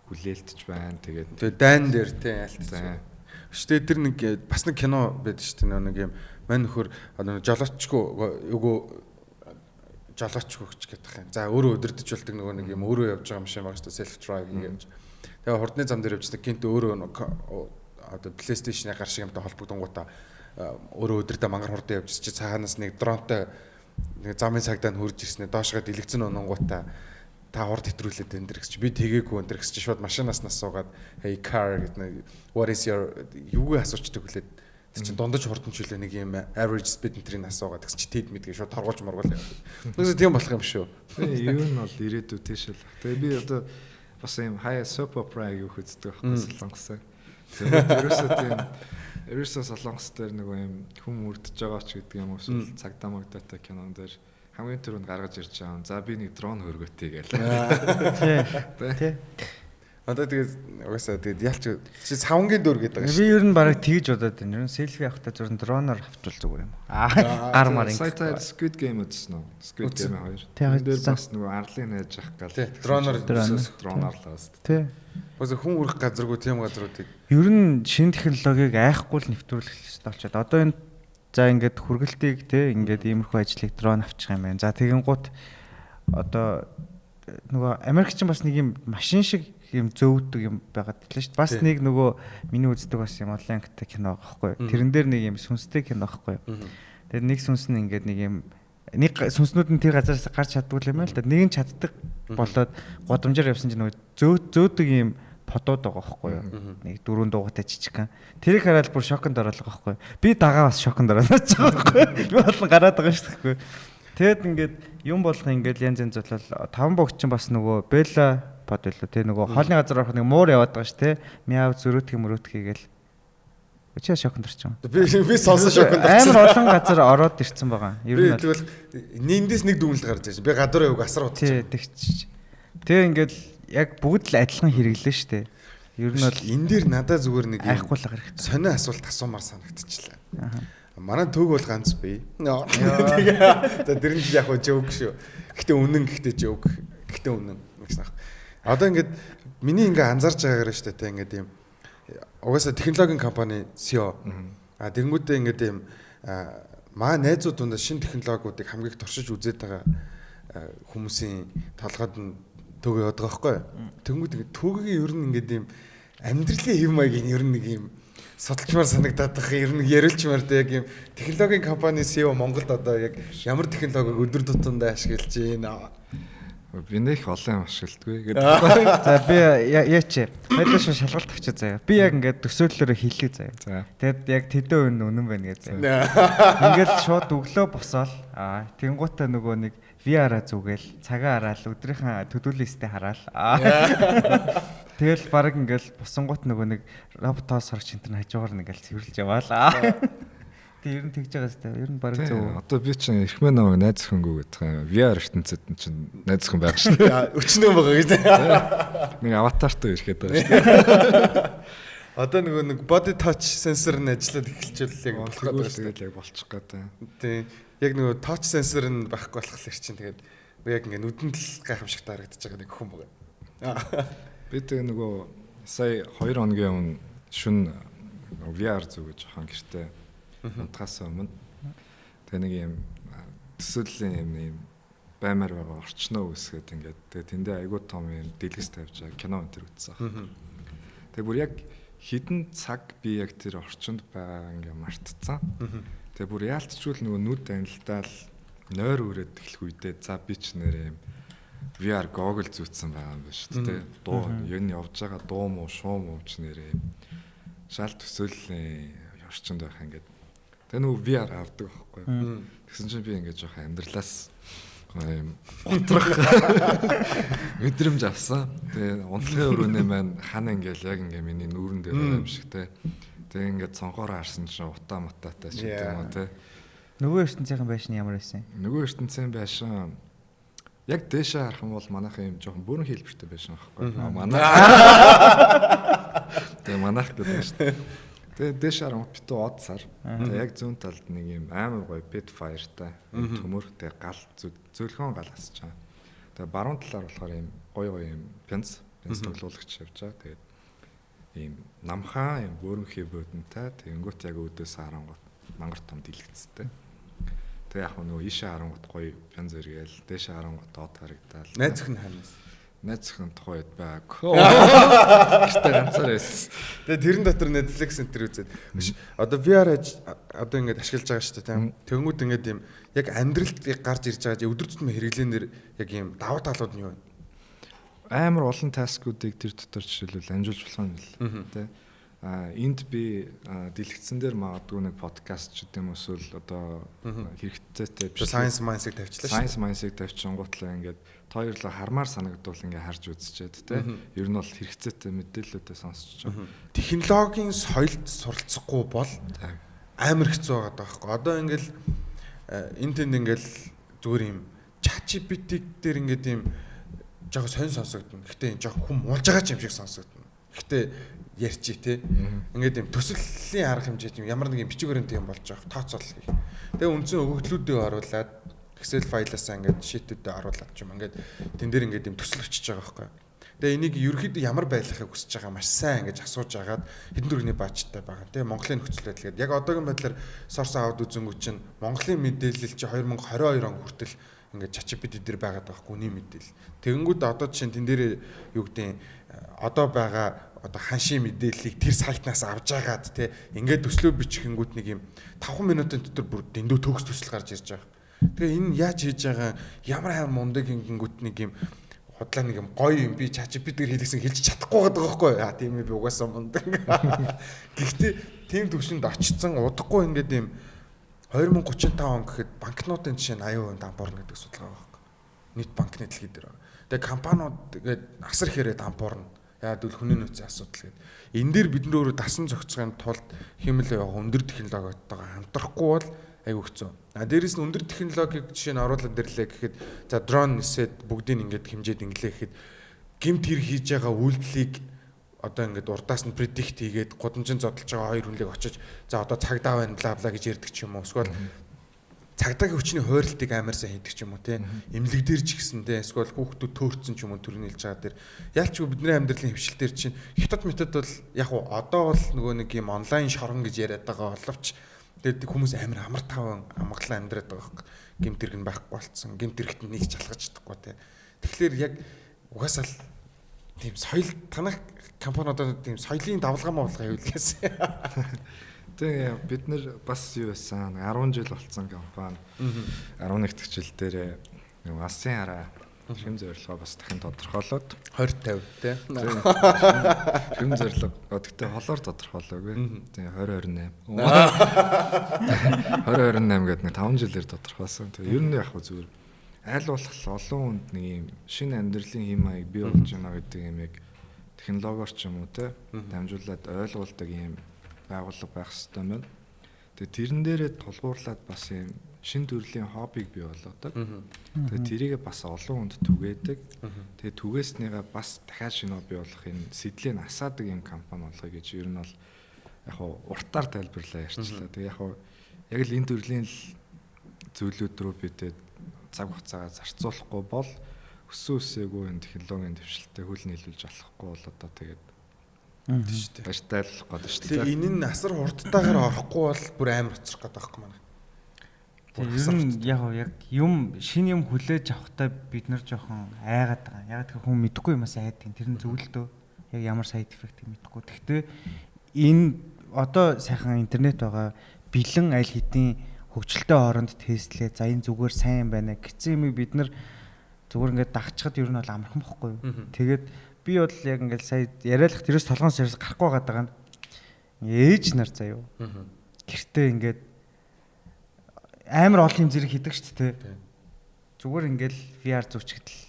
[SPEAKER 3] хүлээлтж байна. Тэгээд
[SPEAKER 1] дайн дээр те ялтсан. Гэтэ тэр нэг бас нэг кино байдаг шүү дээ нэг юм мань нөхөр жолоочгүй жолоочгүй ч гэдэг юм. За өөрөө өдөрдөж болдог нөгөө нэг юм өөрөө явж байгаа машин байгаа шүү дээ self driving гэж. Тэгээ хурдны зам дээр явждаг гинт өөрөө одоо PlayStation-ы гар шиг юмтай холбогдонгуудаа өөрөө өдөртөө мангар хурдан явж чи цаанаас нэг дронтой нэг замын цагдаа нь хурж ирснээр доошгоо дэлгэцэн ононгуудаа та хурд хэтрүүлээд энэ дэр гэж би тэгээгүй энэ дэр гэж шууд машинаас нас суугаад hey car гэдэг what is your юуг асуучдаг хүлээд тэр чин дундаж хурдмжүүлээ нэг юм average speed meter-ийг нас суугаад гэж чи тэд мэдгээ шууд торгуулж моргуул яваад. Тэгээс тийм болох юм шүү.
[SPEAKER 3] Юу нь бол ирээдүй тийш л. Тэгээ би одоо бас юм хаяа soap opera юу үздэг байхгүй солонгосоо. Ерөөсөө солонгос дээр нөгөө юм хүм үрдэж байгаа ч гэдэг юм уус цагдаа магдатай кинон дээр хамгийн түрүүнд гаргаж ирж байгаа. За би нэг дрон хөргөтэй гээл.
[SPEAKER 2] Тий.
[SPEAKER 1] Одоо тэгээд угаасаа тэгээд ялч чи савнгийн дөр гэдэг
[SPEAKER 2] байгаа шүү. Би ер нь бараг тэгж бодоод байна. Ер нь селфи авахтаа зөвхөн дроноор авчвал зүгээр юм. Гар мар ингэ.
[SPEAKER 3] Сайтаар Squid Game үзсэн үү? Squid Game 2. Тэр дээр бас нөгөө арлын найж ах гал.
[SPEAKER 1] Дроноор
[SPEAKER 3] л бас.
[SPEAKER 2] Тий.
[SPEAKER 1] Угаасаа хүн үрэх газаргүй тийм газруудыг.
[SPEAKER 2] Ер нь шинэ технологиг айхгүй л нэвтрүүлэх хэрэгтэй болчиход. Одоо энэ за ингээд хүргэлтийг те ингээд иймэрхүү ажлыг дрон авчих юм байна. За тэгин гут одоо нөгөө Америкчин бас нэг юм машин шиг юм зөөдөг юм байгаад ирлээ шүү дээ. Бас нэг нөгөө миний үздэг бас юм онлайнтай кино байгаа байхгүй. Тэрэн дээр нэг юм сүнстэй кино байхгүй. Тэгээд нэг сүнс нь ингээд нэг юм нэг сүнснүүд нь тэр газараас гарч чаддгүй юм байл та. Нэг нь чаддаг болоод годамжаар явсан чинь нөгөө зөөдөг юм фотод байгаа байхгүй юу. Нэг дөрөв дуугатай жижигхан. Тэрийг хараад бүр шоконд ороолаа байхгүй юу. Би дагаа бас шоконд ороод байгаа байхгүй юу. Би болон гараад байгаа шүү дээ. Тэгэд ингээд юм болох ингээд янз янз бодлол таван богч чинь бас нөгөө Белла бод байлоо те нөгөө хоолны газар орох нэг муур яваад байгаа ш те. Мяв зөрөөтгий мөрөөтгийгээл. Өчөө шоконд орчихсон.
[SPEAKER 1] Би сонсон шоконд орчихсон.
[SPEAKER 2] Амар олон газар ороод ирсэн байгаа. Ер нь
[SPEAKER 1] тэгвэл нэндээс нэг дүгнэлт гарч ирсэн. Би гадуур яваг асар утчих.
[SPEAKER 2] Тий тэгч. Тэгээ ингээд яг бүгд л адилхан хэрэглээ шүү дээ. Ер нь бол
[SPEAKER 1] энэ дээр надад зүгээр нэг
[SPEAKER 2] айхгүй л хэрэгтэй.
[SPEAKER 1] Сонио асуулт асуумаар санагдчихлаа. Манай төг бол ганц бий. Тэгээ тэр нь яг хөө жоок шүү. Гэхдээ үнэн гэхдээ жоок. Гэхдээ үнэн гэж нах. Одоо ингээд миний ингээ анзаарч байгаагаар шүү дээ. Ингээд юм угаасаа технологийн компани CEO. Тэнгүүдээ ингээд юм маа найзууд дундаа шинэ технологиудыг хамгийн их туршиж үзээд байгаа хүмүүсийн толгойд нь төг яваад байгаа байхгүй. Тэнгүүд ингээд төгийн ер нь ингээд юм амьдралын хэв маягийн ер нь нэг юм судалчмаар санагдаад байгаа ер нь ярилчмаар тэ яг юм технологийн компани CEO Монголд одоо яг ямар технологиг өдөр тутамдаа ашиглаж байна.
[SPEAKER 3] Би нэг олон юм ашигладгүй гэдэг.
[SPEAKER 2] За би яач мэдээж шалгалт авчаа заяа. Би яг ингээд төсөөллөөрөө хэлээ заяа. Тэгэд яг тэдэн өн үнэн байна гэж заяа. Ингээд шууд өглөө босоол тэнгуутаа нөгөө нэг VR-а зүгээл цагаа хараал өдрийнхөө төдөө листээ хараал. Тэгэл баг ингээл босонгууд нөгөө нэг роботоос харч энэ хажуугаар ингээл цэвэрлж яваалаа. Тэг ер нь тэгж байгаа сте. Ер нь баг зөв.
[SPEAKER 3] Одоо би чинь Эрхмэн намайг найз өхөнгөө гэдэг юм. VR ертөнцид чинь найз өхөн байх шүү дээ.
[SPEAKER 1] Өчнөө байгаа гэж.
[SPEAKER 3] Нэг аватартай ирэхэд байгаа шүү дээ.
[SPEAKER 1] Одоо нэг body touch sensor нь ажиллаад эхэлчихвэл яг болох гэдэг шүү дээ.
[SPEAKER 3] Яг болчих гэдэг.
[SPEAKER 1] Тийм. Яг нөгөө touch sensor нь байхгүй болохоор чинь тэгээд яг ингээ нүдэнд л гайхамшигтай харагдаж байгаа нэг хүн байгаа.
[SPEAKER 3] Би тэг нөгөө сая 2 хоногийн өмнө шүн VR зүгэж хаан гэртээ унтахаас өмнө тэг нэг юм төсөөллийн юм баймаар байгаа орчноо үсгээд ингээд тэг тэндээ айгуу том юм дэлгэс тавьж байгаа кино энэ төр үзсэн. Тэг бүр яг хідэн цаг би яг тэр орчинд байгаа ингээ мартцсан. Тэг бүр яалтчгүй нөгөө нүд анилдаал нойр үрээд эхлэх үедээ за би ч нэр юм VR Google зүүцсэн байгаа юм байна шүү дээ. Дуу ер нь явж байгаа дуу муу шуу муу ч нэрээ шал төсөөллийн орчинд байх ингээд. Тэгээ нөгөө VR авдаг байхгүй юу. Тэгсэн чинь би ингээд жоох амьдралаас юм готрох мэдрэмж авсан. Тэгээ унтлагын өрөөний маань хана ингээл яг ингээ миний нүүрэн дээр байгаа юм шиг те. Тэгээ ингээд цонхоор харсан чинь утаа матаатай ч гэдэг юм уу те.
[SPEAKER 2] Нөгөө ертөнцийн байшин ямар байсан?
[SPEAKER 3] Нөгөө ертөнцийн байшин яг дээшээ харах юм бол манайх юм жоохон бүрэн хэлбэртэй байшин байхгүй юу? Манайх. Тэгээ манайх гэдэг шүү дээ. Тэгээ дээшээ харах битүү од сар. Тэгээ яг зүүн талд нэг юм амар гоё bed fireтай төмөрхтэй гал зөөлхөн гал асч байгаа. Тэгээ баруун талаар болохоор юм гоё юм пенс тоглуулагч явж байгаа. Тэгээд ийм намхаа юм бөөрөнхий бөөдөнтэй тэгэнгүүт яг өөдөөс харангуут мангар том дэлгэцтэй. Тэгээ яг нөгөө ийшээ харангуут гоё пенс зэрэгээл дээшээ харангуут од харагдаал.
[SPEAKER 1] Найз өхн ханаас.
[SPEAKER 3] Найз өхн тухайд баг. Гэртээ ганцаар байсан.
[SPEAKER 1] Тэгээ тэрэн дотор Netflix центр үзээд. Одоо VR одоо ингээд ашиглаж байгаа шүү дээ тийм. Тэнгүүд ингээд юм яг амьдралд гарч ирж байгаа өдөр тутмын хэрэглэнээр яг юм даваа талууд нь юу вэ?
[SPEAKER 3] Амар олон таскуудыг тэр дотор жишээлбэл амжуулж болох юм л тий. Энд би дэлгэцэн дээр магадгүй нэг подкаст ч гэдэм эсвэл одоо хэрэгцээтэй биш
[SPEAKER 1] Science Minds-ыг тавьчлаа шүү.
[SPEAKER 3] Science Minds-ыг тавьчихгоотлаа ингээд хоёрлоо хармаар санагдвал ингээд харж үзчихэд тий. Ер нь бол хэрэгцээтэй мэдээлэлүүдээ сонсч байгаа.
[SPEAKER 1] Технологийн соёлд суралцахгүй бол амар хэцүү байгаа байхгүй. Одоо ингээд энэ тэнд ингээд зүгээр юм ChatGPT дээр ингээд юм жоо сонь сонсогдно. Гэхдээ энэ жоо хүм уулж байгаа юм шиг сонсогдно. Гэхдээ ярьчи те. Ингээд юм төсөөллийн арга хэмжээ юм ямар нэг юм бичигээрэн тийм болж байгаа. Тооцоол гэх. Тэгээ үндсэн өгөгдлүүдийг оруулаад Excel файлаасаа ингээд шийтүүдэд оруулаад ч юм ингээд тэн дээр ингээд юм төсөл өчөж байгаа байхгүй. Тэгээ энийг ерөөхдөө ямар байдлахыг хүсэж байгаа маш сайн ингэж асууж агаад хэдэн дөрөвний баажтай байгаа. Тэгээ Монголын нөхцөл байдал гэдэг. Яг одоогийн байдлаар сорс аваад үзэнгүү чинь Монголын мэдээлэл чи 2022 он хүртэл ингээд ChatGPT дээр байгаад байгаа гүний мэдээлэл. Тэгэнгүүт одоо чинь тэн дээр юу гэдэг одоо байгаа одоо ханшийн мэдээллийг тэр сайтнаас авж агаад те ингээд төслөө бичихэнгүүт нэг юм 5 минутын дотор бүр дэндүү төгс төсөл гарч ирж байгаа. Тэгээ энэ яаж хийж байгаа ямар хайр мундаг ингэнгүүт нэг юм худлаа нэг юм гоё юм би ChatGPT-ээр хэлсэн хэлж чадахгүй байгаа байхгүй яа тийм би угаасаа мундаг. Гэхдээ тийм төвшөнд очицсан удахгүй ингээд юм 2035 он гэхэд банкнотын жишээ нь 80% дампуурна гэдэг судалгаа байгаа байхгүй. Нийт банкны дэлхий дээр байгаа. Тэгээ компаниуд тэгээд асар ихээр дампуурна. Яа дүүл хүний нөөцийн асуудал гэдэг. Энэ дээр бид нөөрэ дасан зохицохын тулд хэмэл өндөр технологиотойгоо хамтрахгүй бол айгүй хэцүү. Дээрээс нь өндөр технологиг жишээ нь оруулаад ирлээ гэхэд за дрон нисээд бүгдийг ингээд хэмжээд инглээ гэхэд гэмт хэр хийж байгаа үйлдэлийг одоо ингээд урдаас нь predict хийгээд гудамжинд зодолж байгаа хоёр хүнлийг очиж за одоо цагдаа байна бла бла гэж ярьдаг ч юм уу. Эсвэл цагдаагийн хүчний хойролтыг амар сайн хийдэг ч юм уу тийм эмнэлэг дээр ч гэсэндээ эсвэл хүүхдүүд төөрцөн ч юм уу төрний хэлж байгаа дээр ялчгүй бидний амьдралын хвшил дээр чинь хятад метод бол яг уу одоо бол нөгөө нэг юм онлайн шорон гэж яриад байгаа боловч тэгээд хүмүүс амар амар таван амгалан амьдраад байгаа хэрэг гэмт хэрэг нь байхгүй болцсон гэмт хэрэгт нэг ч алгаж чадахгүй тийм тэгэхээр яг угаасаа л тийм соёл танах компаниудад тийм соёлын давлгаа мавлгаа хийлгээс
[SPEAKER 3] Тэгээ бид нэр бас юу байсан 10 жил болцсон компани 11 дахь жил дээр асын хараа шим зорилгоо бас дахин тодорхойлоод
[SPEAKER 1] 2050 тий
[SPEAKER 3] шим зорилго гэхдээ холоор тодорхойлоогүй тий 2028 2028 гэдэг нэг 5 жилээр тодорхойлсон. Тэгээ ер нь яг зүгээр аль болох олон хүнд нэг юм шинэ амьдралын хэм маяг бий болж байна гэдэг юм яг технологиор ч юм уу те дамжуулаад ойлгуулдаг юм байгууллага байх хэрэгтэй байна. Тэгээ тэрэн дээрээ тулгуурлаад бас юм шин төрлийн хоббиг бий болгодог. Тэгээ тэрийгээ бас олон хүнд түгээдэг. Тэгээ түгээснийгаа бас дахиад шинэ хобби болох энэ сэдлийг асаадаг юм компани болгоё гэж ер нь бол яг хуу уртаар тайлбарлаа ярьчлаа. Тэгээ яг хуу яг л энэ төрлийн зүйлүүд рүү бидэд цаг хугацаагаа зарцуулахгүй бол өссөн үсээгүй энэ технологийн дэвшилтэд хөл нийлүүлж болохгүй бол одоо тэгээд тийм шүү дээ. Баштайлах гээд шүү дээ.
[SPEAKER 1] Тэгээ энэ нь асар хурдтайгаар орохгүй бол бүр амар оцрох гэдэг байхгүй маань.
[SPEAKER 2] Тэгээ ер нь яг юм шинэ юм хүлээж авахтаа бид нар жоохон айгаад байгаа. Яг тэр хүн мэдэхгүй юмас айдаг. Тэр нь зөвлөдөө яг ямар сайд эффектийг мэдэхгүй. Гэхдээ энэ одоо сайхан интернет байгаа бэлэн аль хэдийн хөгжилтэй хооронд тестлээ. За энэ зүгээр сайн байна гэсэн юм бид нар зүгээр ингээд дагчхад ер нь бол амархан бохгүй юу. Тэгээд би бол яг ингээд сая яриалах тэрээс толгоос ярьж гарахгүй байгаа нь ээж нар заяа. Гэртээ ингээд амар олон юм зэрэг хийдэг шүү дээ. Зүгээр ингээд VR зүчгэдэл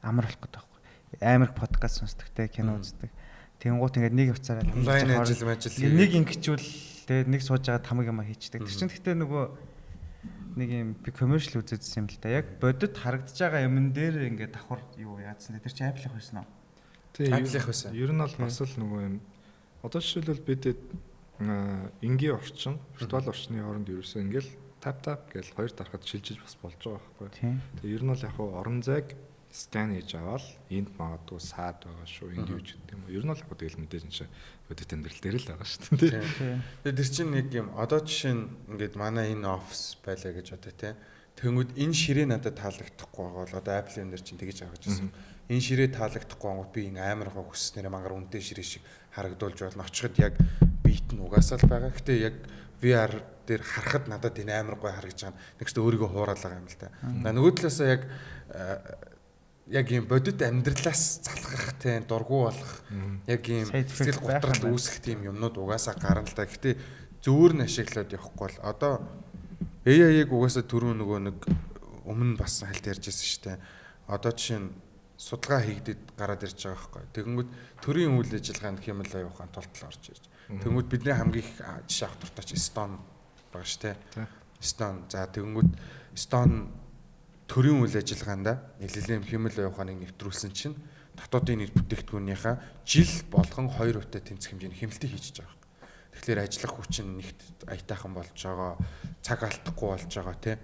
[SPEAKER 2] амар болох гэдэг байхгүй. Амар подкаст сонсдог те, кино үздэг. Тэнгуут ингээд нэг явцаараа
[SPEAKER 1] онлайн ажил
[SPEAKER 2] нэг ингэчүүл те нэг сууж байгаа тамаг юм хийчихдэг. Тэр чинь гэхдээ нөгөө нэг юм би commercial үзээдсэн юм л да. Яг бодит харагдаж байгаа юмн дээр ингээд давхар юу яадсан. Тэр чинь апплих байсан уу?
[SPEAKER 1] Апплих байсан.
[SPEAKER 3] Ер нь бол бас л нөгөө юм. Одоо жишээлбэл бидэд энгийн орчин, виртуал орчны хооронд ерөөсөө ингээл тап гэж хоёр дарахад шилжиж бас болж байгаа байхгүй. Тэгээ ер нь бол яг хуу орон зайг скан хийж аваад энд магадгүй саад байгаа шүү, энд юу ч гэдэг юм уу. Ер нь бол яг тэгэл мэдээж энэ чинь бодит амьдрал дээр л байгаа шүү дээ.
[SPEAKER 1] Тэгээ тэр чинь нэг юм одоо жишээ нь ингээд манай энэ офис байлаа гэж одоо тий. Тэнгүүд энэ ширээ надад таалагдахгүй байгаа бол одоо Apple энэ дэр чинь тэгэж авах гэсэн. Энэ ширээ таалагдахгүй гоо би энэ амар гоо хүснээр мангар үнэтэй ширээ шиг харагдуулж болно. Очиход яг бит нь угаасаа л байгаа. Гэтэ яг VR дээр харахад надад энэ амар гой харагдаж байгаа. Нэгсдээ өөрийгөө хуураад байгаа юм л та. Нөгөө талаасаа яг юм бодит амьдралаас залхах тийм дургу болох яг юм сэтгэл готрол үүсэх тийм юмнууд угаасаа гарна л та. Гэтэ зөөр нь ашиглаад явахгүй бол одоо AI-г угаасаа түрүү нөгөө нэг өмнө бас хальт ярьжсэн шүү дээ. Одоо жишээ нь судалгаа хийгдэд гараад ирж байгаа байхгүй. Тэгэнгүүт төрийн үйл ажиллагаанд хэмэл аюухан тултал орж ирж. Тэгэнгүүт бидний хамгийн их жишээ авах дуртай ч Stone байгаа шүү дээ. Stone. За тэгэнгүүт Stone төрийн үйл ажиллагаанда нэлээд хэмэл аюуханыг нэвтрүүлсэн чинь дотоодын нийт бүтээгдэхүүнийхээ жил болгон 2% тэнцэх хэмжээний хэмнэлтийг хийж байгаа. Тэгэхээр ажиллах хүч нь нэгт аятайхан болж байгаа, цаг алдахгүй болж байгаа тий.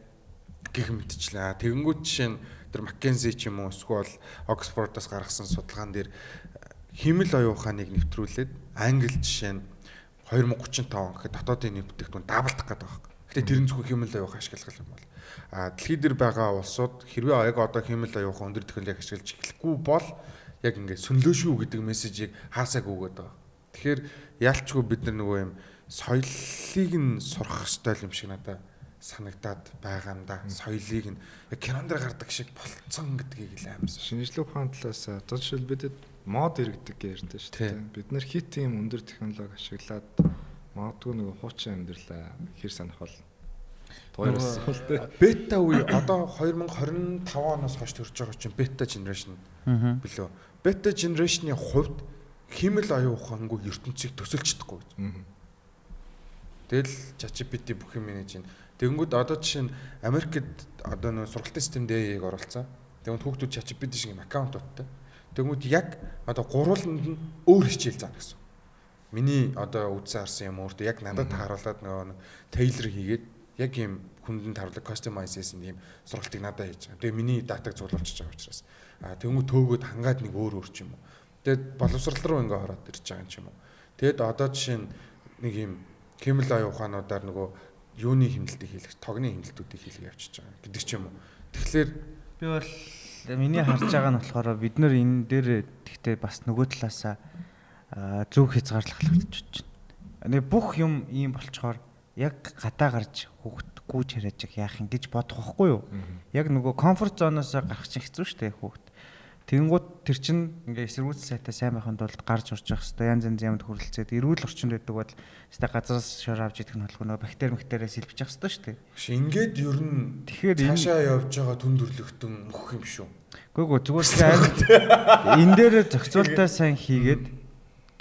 [SPEAKER 1] Гэх мэтчлээ. Тэгэнгүүт жишээ нь тэр McKinsey ч юм уу эсвэл Oxford-аас гаргасан судалгаан дээр хэмэл оюуханыг нэвтрүүлээд англи жишээ нь 2035 он гэхэд дотоодын нийт бүтээгдэхүүн даблдах гэдэг байна. Гэтэ тэр нь зөвхөн хэмэл оюухан ашиглах юм бол дэлхийд дээр байгаа улсууд хэрвээ яг одоо хэмэл оюухан өндөр технологиг ашиглаж эхлэхгүй бол яг ингээд сөнлөөшгүй гэдэг мессежийг хаасааг өгöd байгаа. Тэгэхээр яалчгүй бид нар нөгөө юм соёлыг нь сурах ёстой юм шиг надад санагдаад байгаа юм да. Соёлыг нь яг кинонд дэр гардаг шиг болцсон гэдгийг л амарсан.
[SPEAKER 3] Шинжлэх ухааны талаас одоо жишээл бидэд мод иргэдэг гэж ярьдаа шүү дээ. Бид нар хит тийм өндөр технологи ашиглаад магадгүй нөгөө хуучин амьдралаа хэр санах бол тойроос бол тээ.
[SPEAKER 1] Бета үе одоо 2025 оноос хойш төрж байгаа чинь бета generation билүү. Бета generation-ийн хувьд хэмэл оюухангүй ертөнцийг төсөлж чадахгүй гэж. Тэгэл ChatGPT бүх юм менеж чинь. Тэгэнгүүт одоо жишээ нь Америкт одоо нөө сургалтын системд AI-г оруулсан. Тэгвэл хүүхдүүд ChatGPT шиг юм аккаунтуудтай. Тэгвэл яг одоо гурвууланд нь өөр хичээл заана гэсэн. Миний одоо үзсэн харсан юм өөртөө яг надад тааруулаад нөгөө tailor хийгээд яг юм хүндэн тааруулаг customize хийсэн юм сургалтыг надад хийж байгаа. Тэгээ миний датаг цуглуулчихж байгаа учраас. Тэгвэл төөгөөд хангаад нэг өөр ч юм уу. Тэгээд боловсрал руу ингээ ороод ирж байгаа юм уу. Тэгэд одоо жишээ нь нэг юм хэмэл оюухануудаар нөгөө юуны хэмнэлтийг хийлгэж, тогны хэмнэлтүүдийг хийлгэж явчихж байгаа гэдэг ч юм уу. Тэгэхээр
[SPEAKER 2] би бол миний харж байгаа нь болохоор бид нар энэ дээр тэгтээ бас нөгөө талаасаа зөв хязгаарлагдчихж байна. Нэг бүх юм ийм болчоор яг гадаа гарч хүүхд гүйж хараач яах юм гэж бодох байхгүй юу? Яг нөгөө комфорт зоноос гарах чинь хэцүү шүү дээ хүүхд. Тэгэнгუут тэр чин ингээ эсэргүүцэл сайтаа сайн байхын тулд гарч орж явах хэрэгтэй. Янз янзын юмд хүрэлцээд эрүүл орчинд байдаг бол хэвээ газраас шор авч идэх нь болох нөгөө бактериас илбэж явах хэрэгтэй шүү дээ.
[SPEAKER 1] Биш ингээд ер нь
[SPEAKER 2] Тэгэхээр
[SPEAKER 1] цаашаа явж байгаа түн дөрлөгтөн мөх юм шүү.
[SPEAKER 2] Гүг зүгээр энэ дээр зохицуултаа сайн хийгээд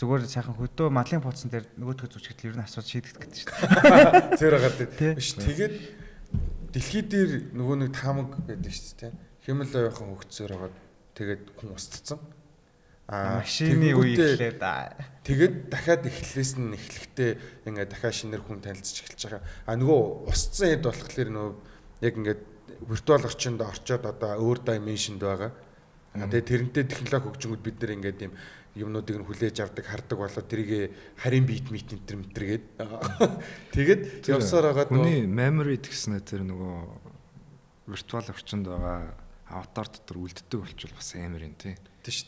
[SPEAKER 2] зүгээр сайхан хөдөө малын пууцсан дээр нөгөөдхөө зүчгэтэл ер нь асуудал шийдэгдэх гэдэг шүү дээ.
[SPEAKER 1] Зөөр хагаад биш тэгээд дэлхий дээр нөгөө нэг таамаг байдаг шүү дээ. Химэлойхон хөгцсөөр хагаад тэгээд хүн устцсан.
[SPEAKER 2] Машины үе эхлээд
[SPEAKER 1] тэгээд дахиад эхлэхдээ ингээд дахиад шинээр хүн танилцж эхэлж байгаа. Нөгөө устцсан хэд болохоор нөгөө яг ингээд виртуал орчинд орчоод одоо өөр дайменшнд байгаа. Тэгээд тэрнтэй технологи хөгжингүүд бид нэр ингээд юм юмнуудыг нь хүлээж авдаг, хардаг болоод тэрийг харин бит мэтэргээд тэгээд явсаар байгаа
[SPEAKER 3] хүний memory гэсэн тэр нөгөө виртуал орчинд байгаа аватар дотор үлддэг болчихвол бас амар юм тий.
[SPEAKER 1] Тийш.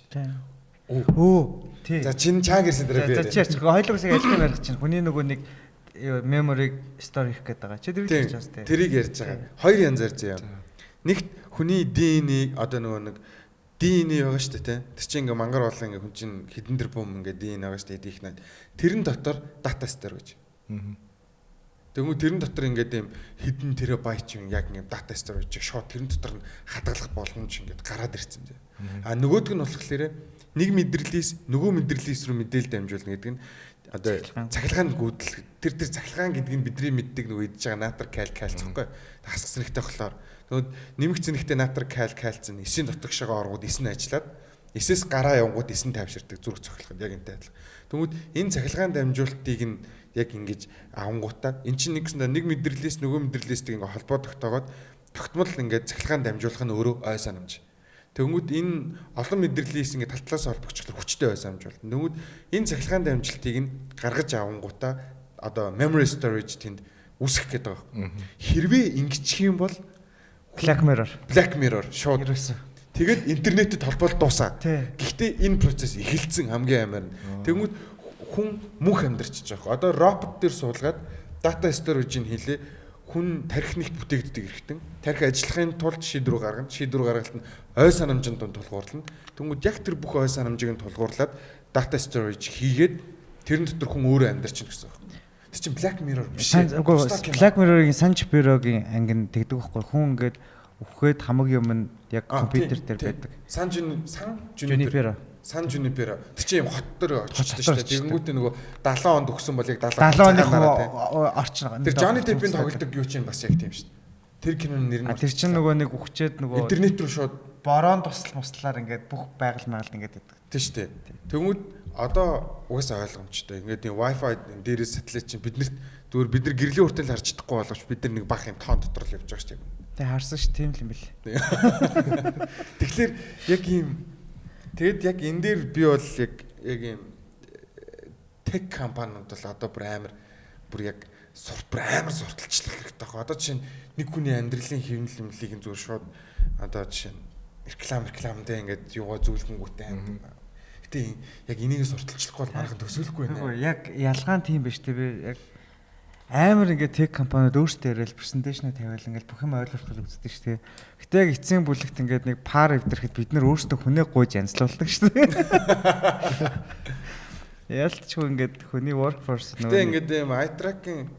[SPEAKER 2] Тий.
[SPEAKER 1] За чин чаг ирсэн дээр би.
[SPEAKER 2] За чи хоёулаа үсэг ажиллах ярих чинь хүний нөгөө нэг memory store хийх гээд байгаа. Чи тэр үсэж чаас тий.
[SPEAKER 1] Тэрийг ярьж байгаа. Хоёр янз ярьж байгаа. Нэгт хүний DNA одоо нөгөө нэг DNA байгаа шүү дээ тий. Тэр чинь ингээ мангар болон ингээ хүн чинь хідэн тэр бум ингээ DNA байгаа шүү дээ идэх найд. Тэрэн дотор data store гэж. Тэгвэл тэрэн дотор ингээд юм хідэн терабайт юм яг ингээд data store гэж шууд тэрэн дотор нь хадгалах боломж ингээд гараад ирсэн дээ. Нөгөөдг нь болохоор нэг мэдрэлээс нөгөө мэдрэлээс рүү мэдээлэл дамжуулна гэдэг нь одоо цахилгаан гүйдэл тэр цахилгаан гэдэг нь бидний мэддэг нөгөө идж байгаа натр калц гэхгүй. Хасгас нэгтэй болохоор нөгөө нэмэгц нэгтэй натр калцэн эсийн дотогшоогоо оргууд эс нь ажиллаад эсээс гараа явгууд эс нь тайвширдаг зүрх цохилгод яг энтэй адилхан. Тэгвэл энэ цахилгаан дамжуулалтыг нь яг ингэж авангуудаа эн чинь нэг мэдрэлээс нөгөө мэдрэлээстэй ингээ холбоо тогтоогоод тогтмол ингээ цахилгаан дамжуулах нь өөрөө ой санамж. Тэгвэл энэ олон мэдрэлээс ингээ тал талаас холбогдчихлоо хүчтэй ой санамж болно. Тэгвэл энэ цахилгаан дамжуулалтыг нь гаргаж авангуудаа одоо memory storage тэнд үүсгэх гэдэг байна. Хэрвээ ингэчих юм бол
[SPEAKER 2] Black Mirror
[SPEAKER 1] шууд тэгээд интернетэд холбоол дуусаа. Гэхдээ энэ процесс эхэлсэн хамгийн амар. Тэгвэл хүн мөнх амьдарч байгаа. Одоо робот дээр суулгаад data storage-ийг хийлээ. Хүн тарих нэгт бүтээгддэг эрхтэн. Тарих ажиллахын тулд шийдвэр гаргана. Шийдвэр гаргалт нь ой санамжинд тулгуурлана. Тэгвэл яг тэр бүх ой санамжийг тулгуурлаад data storage хийгээд тэрэн дотор хүн өөрөө амьдарч байна гэсэн байна. Тэр чинь Black Mirror биш.
[SPEAKER 2] Black Mirror-гийн Sanjipiro-гийн ангин тэгдэг байхгүй. Хүн ингээд үхээд хамаг юм нь яг компьютер дээр байдаг.
[SPEAKER 1] San Junipero. Тэр чинь юм хот дээр очиж шүү дээ. Тэгэнгүүтээ нөгөө 70 онд өгсөн бол яг
[SPEAKER 2] 70 оны орчин.
[SPEAKER 1] Тэр Johnny Depp-ийн тоглодог юу чинь бас яг тийм шүү дээ. Тэр киноны нэр нь
[SPEAKER 2] тэр чинь нөгөө нэг үхчээд нөгөө
[SPEAKER 1] интернет рүү шууд
[SPEAKER 2] борон туслаар ингээд бүх байгаль ингээд байдаг.
[SPEAKER 1] Тийм шүү дээ. Тэгмүүд одоо угаасаа ойлгомжтой. Ингээд юм Wi-Fi дээрээс сателлит чинь биднэрт зүгээр бид нар гэрлийн хүртэл харж чадахгүй боловч бид нар нэг бах юм тоон дотор л явж байгаа шүү дээ.
[SPEAKER 2] Тэг харсан ш тийм л юм бэл.
[SPEAKER 1] Тэгэхээр яг юм тэгэд яг энэ дээр би бол яг юм тех компаниуд бол одоо бүр амар яг амар сурталчлах хэрэгтэй байна. Одоо жишээ нь нэг хүний амьдралын хэвнэлмлийг зүгээр шууд одоо жишээ нь реклам дээр ингээд юугаа зөвлөнгүүтэй юм. Гэтэ яг энийг сурталчлахгүй бол манайхан төсөөлөхгүй байна.
[SPEAKER 2] Яг ялгаан тийм биш тий би яг амар ингээд тех компаниуд өөрсдөө яриад презентацийн тавиал ингээд бүх юм ойлгуулах үздэг шүү дээ. Гэтэ яг эцсийн бүлэгт ингээд нэг пар эвдэрхэд бид нар өөрсдөө хүнээ гуйж янзлуулдаг шүү дээ. Ялтчгүй ингээд хүний workforce
[SPEAKER 1] нөгөө. Гэтэ ингээд юм eye tracking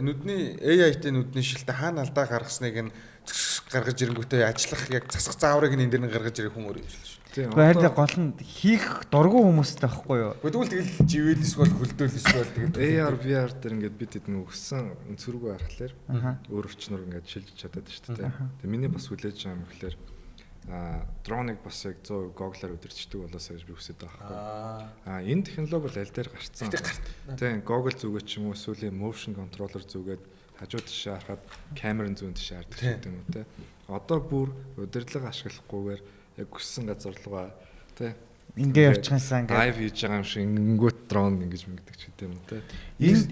[SPEAKER 1] нүдний AI-тэй нүдний шилтэ хаана алдаа гаргасныг нь гаргаж ирэнгүүтээ ажиллах яг засах зааврыг нь энэ дэр нь гаргаж ирэх хүн өөр юм шүү.
[SPEAKER 2] Хайрлаа гол нь хийх дургүй хүмүүстэй байхгүй юу?
[SPEAKER 1] Тэгвэл живэл эсвэл хөлдөөл эсвэл тэгээд
[SPEAKER 3] AR VR дээр ингээд бид хэдэн өгсөн цэргүү харахаар өөр өвчнөр ингээд шилжиж чадаад шүү дээ. Тэгээ миний бас хүлээж байгаа юм гэхээр дроныг бас яг 100% Google-аар өдөрчдөг болоосаа гэж би хүсэж байгаа байхгүй. Энэ технологи бол аль дээр гарцсан. Тийм Google зүгээд ч юм уу эсвэл motion controller зүгээд хажуу тишээ харахад камерын зүүн тишээ хардаг гэдэг юм уу те. Одоо бүр удирдлага ашиглахгүйгээр яг хүссэн газар руугаа тий
[SPEAKER 2] ингээ явчихсан ингээ
[SPEAKER 3] лайв хийж байгаа юм шиг ингэнгүүт дрон ингэж мэгдэг ч гэдэм юм тий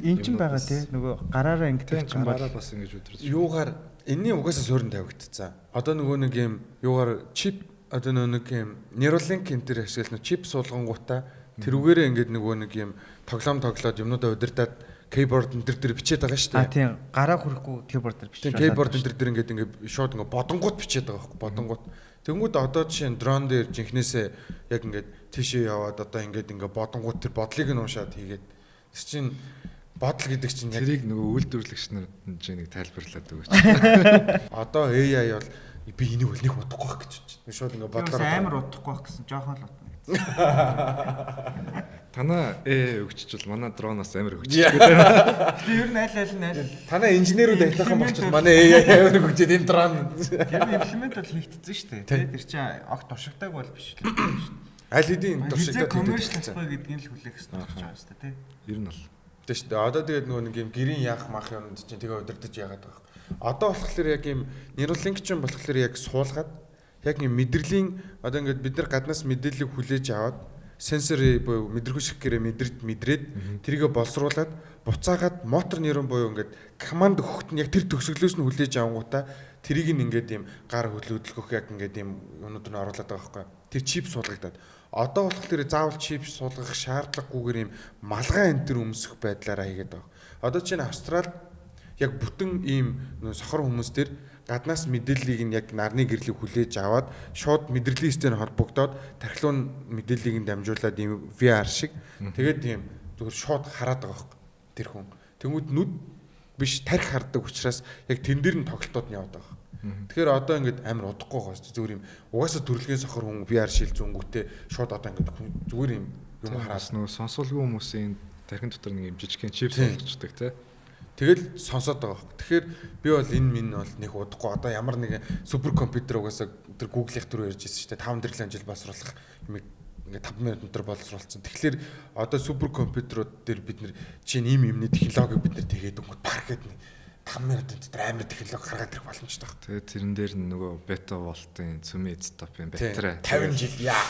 [SPEAKER 2] энэ ч байгаа тий нөгөө гараараа ингэдэг ч юм
[SPEAKER 3] гараараа бас ингэж өдрөж
[SPEAKER 1] юугаар энэний угаасаа суурин тавигдцсан одоо нөгөө нэг юм юугаар чип одоо нөгөө нэг юм Neuralink энтер ашиглана чип суулгангуудаа тэрүүгээрээ ингээд нөгөө нэг юм тоглоод юмнуудаа удирдаад keyboard энэ төр бичээд байгаа шүү дээ.
[SPEAKER 2] Тийм гараа хүрэхгүй keyboard дээр бичиж
[SPEAKER 1] байгаа. Keyboard энэ төр ингээд шууд ингээд бодонгууд бичээд байгаа байхгүй бодонгууд. Тэнгүүд одоо жишээ нь дрон дээр жинхнээсээ яг ингээд тийшээ яваад одоо ингээд бодонгууд тэр бодлыг нь уушаад хийгээд тэр чинь бодол гэдэг чинь яг
[SPEAKER 3] тэрийг нөгөө үйлдвэрлэгч нар нэг тайлбарлаад өгөөч.
[SPEAKER 1] Одоо AI бол би энийг бол нэг бодохгүй байх гэж байна. Шууд ингээд бодлоор
[SPEAKER 2] амар удахгүй байх гэсэн жоохон л утна.
[SPEAKER 3] Танаа өгччихвэл манай дроноос амар өгчих гэдэг.
[SPEAKER 2] Гэтэ ер нь аль
[SPEAKER 1] танаа инженерүүд айтайхан болчихвол манай AI амар өгчээд энэ дрон
[SPEAKER 2] тэр имплемент бол хийгдсэн шүү дээ. Тэр чинь огт туршигтайг бол биш л байна шүү дээ.
[SPEAKER 1] аль хэдийн туршигтай
[SPEAKER 2] commercial болохгүй гэдгийг л хүлээх хэрэгтэй болж байгаа шүү дээ, тий.
[SPEAKER 3] Ер нь бол.
[SPEAKER 1] Тэ шүү дээ. Одоо тэгээд нөгөө нэг юм гэрийн яах мах юмд чинь тэгээ удирдах яагаад байгаа юм. Одоо болохоор яг юм Neuralink чинь болохоор яг суулгаад яг юм мэдрэлийн одоо ингээд бид нар гаднаас мэдээллийг хүлээж аваад сенсор буюу мэдрэгүү шигээрээ мэдрээд тэрийгэ боловсруулад буцаагаад мотор нейрон буюу ингээд команд өгөхт нь яг тэр төгсгөлөөс нь хүлээж авангуудаа тэрийг нь ингээд юм гар хөдлөлгөх яг ингээд юм өнөөдөр нь оруулаад байгаа байхгүй. Тэр чип суулгагдаад одоо болохоор заавал чип суулгах шаардлагагүйгээр юм малгай энэ төр өмсөх байдлаараа хийгээд байгаа. Одоо чинь Австрал яг бүтэн ийм сохор хүмүүс төр гаднаас мэдээллийг нь яг нарны гэрлийг хүлээж аваад шууд мэдрэлийн системээр холбогдоод тархилуун мэдээллийг нь дамжуулаад ийм VR шиг тэгээд ийм зүгээр шууд хараад байгаа байхгүй тэр хүн. Тэнгүүд нүд биш тархи хардаг учраас яг тэн дээр нь тоглолтууд нь яваад байгаа. Тэгэхээр одоо ингээд амар удахгүй байгаа шүү дээ. Зүгээр юм угаасаа төрөлгийн сохор хүн VR шил зөнгүүтээ шууд одоо ингээд зүгээр юм хараад
[SPEAKER 3] нөгөө сонсолгүй хүмүүсийн тархин дотор нэг юм жижигхэн чип суулгачдаг тий.
[SPEAKER 1] Тэгэл сонсоод байгаа байхгүй. Тэгэхээр би бол энэ минь бол нэг удахгүй одоо ямар нэгэн супер компьютер угаасаа тэр Google-ийн төрөө ярьж ирсэн шүү дээ. 5 жил боловсруулах юм ингээд 5 минут дотор боловсруулсан. Тэгэхээр одоо супер компьютерууд дээр бид нэр чинь ийм юмны технологиг бид нэр тэгээд өнгөт парк гэдэг нэг 5 минутын дотор амар технологи гаргаад ирэх боломжтой байна.
[SPEAKER 3] Тэгээд тэрэн дээр нөгөө бета волтын цөмийн стопын батарей
[SPEAKER 1] 50 жил яа.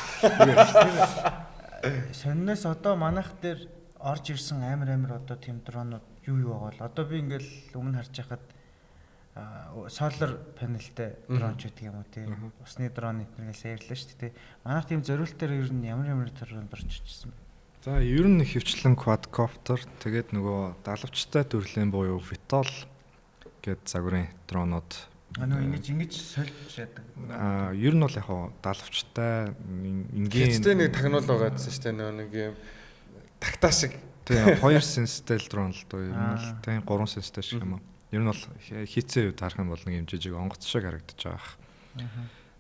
[SPEAKER 2] Сонноос одоо манайх дээр орж ирсэн амар одоо тийм дронууд юу байгаа бол одоо би ингээл өмнө харж байхад solar panelтэй дрон ч гэдэг юм уу тий. Усны дрон нэгнээс ярьлаа шүү дээ. Манайх тийм зориултаар ер нь ямар дронд орж ирсэн бэ?
[SPEAKER 3] За ер нь хөвчлэн quadcopter тэгээд нөгөө далавчтай төрлийн буюу Vitol гэдэг загварын дронууд
[SPEAKER 2] ингэж сольж яадаг.
[SPEAKER 3] Ер нь бол яг далавчтай энгийн
[SPEAKER 1] Тэстэй нэг тагнуул байгаадсэн шүү дээ нэг юм тагтаа шиг.
[SPEAKER 3] Тийм 2 сенстэй дрон л доо ер нь бол тийм 3 сенстэй шиг юм уу. Ер нь бол хийцээ үед харах юм бол нэг юм жижиг онгоц шиг харагдаж байгаа.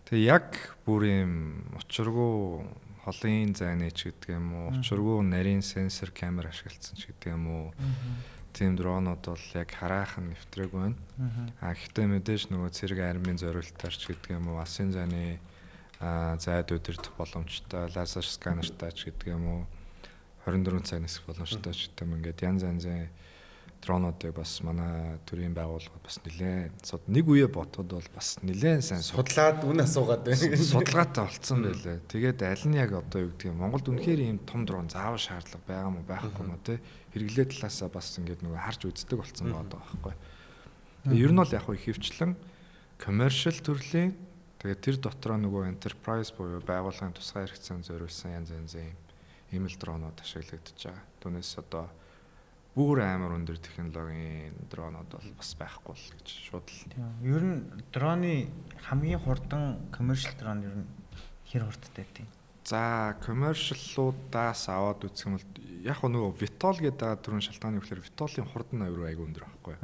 [SPEAKER 3] Тэгээ яг бүр юм учиргүй холын зайны ч гэдэг юм уу, учиргүй нарийн сенсор камер ашигласан ч гэдэг юм уу. Тийм дронууд бол яг хараахан нэвтрэг байна. Гэхдээ мэдээж нөгөө цэрэг армийн зориултаар ч гэдэг юм уу, асын зайны зайд удирдах боломжтой, лазер сканертай ч гэдэг юм уу, 24 цаг нисэх боломжтой ч гэдэг юм. Ингээд янз янзын дронуудыг бас манай төрийн байгууллага бас нэлээд нэг үе ботход бол бас нэлээд сайн
[SPEAKER 1] судлаад үн асуугаад байна.
[SPEAKER 3] Судалгаатай болцсон байлээ. Тэгээд аль нь яг одоо юу гэдэг юм Монголд үнэхээр ийм том дрон заавал шаардлага байгаа мó байхгүй мó те хэрэглээ талаасаа бас ингээд нөгөө харж үздэг болцсон байгаа байхгүй. Тэгээд ер нь бол яг ихэвчлэн commercial төрлийн тэгээд тэр дотроо нөгөө enterprise буюу байгууллагын тусгай хэрэгцээнд зориулсан янз янзын ийм л дронууд ашиглагдаж байгаа. Түүнээс одоо бүр амар өндөр технологийн дронууд бол бас байхгүй л гэж шууд л.
[SPEAKER 2] Ер нь дроны хамгийн хурдан commercial дрон ер нь хэр хурдтай тийм.
[SPEAKER 3] За commercial-уудаас аваад үзэх юм бол яг нөгөө Vitol гэдэг дөрвөн шалтгааны үгээр Vitol-ийн хурдан авир айгүй өндөр байхгүй.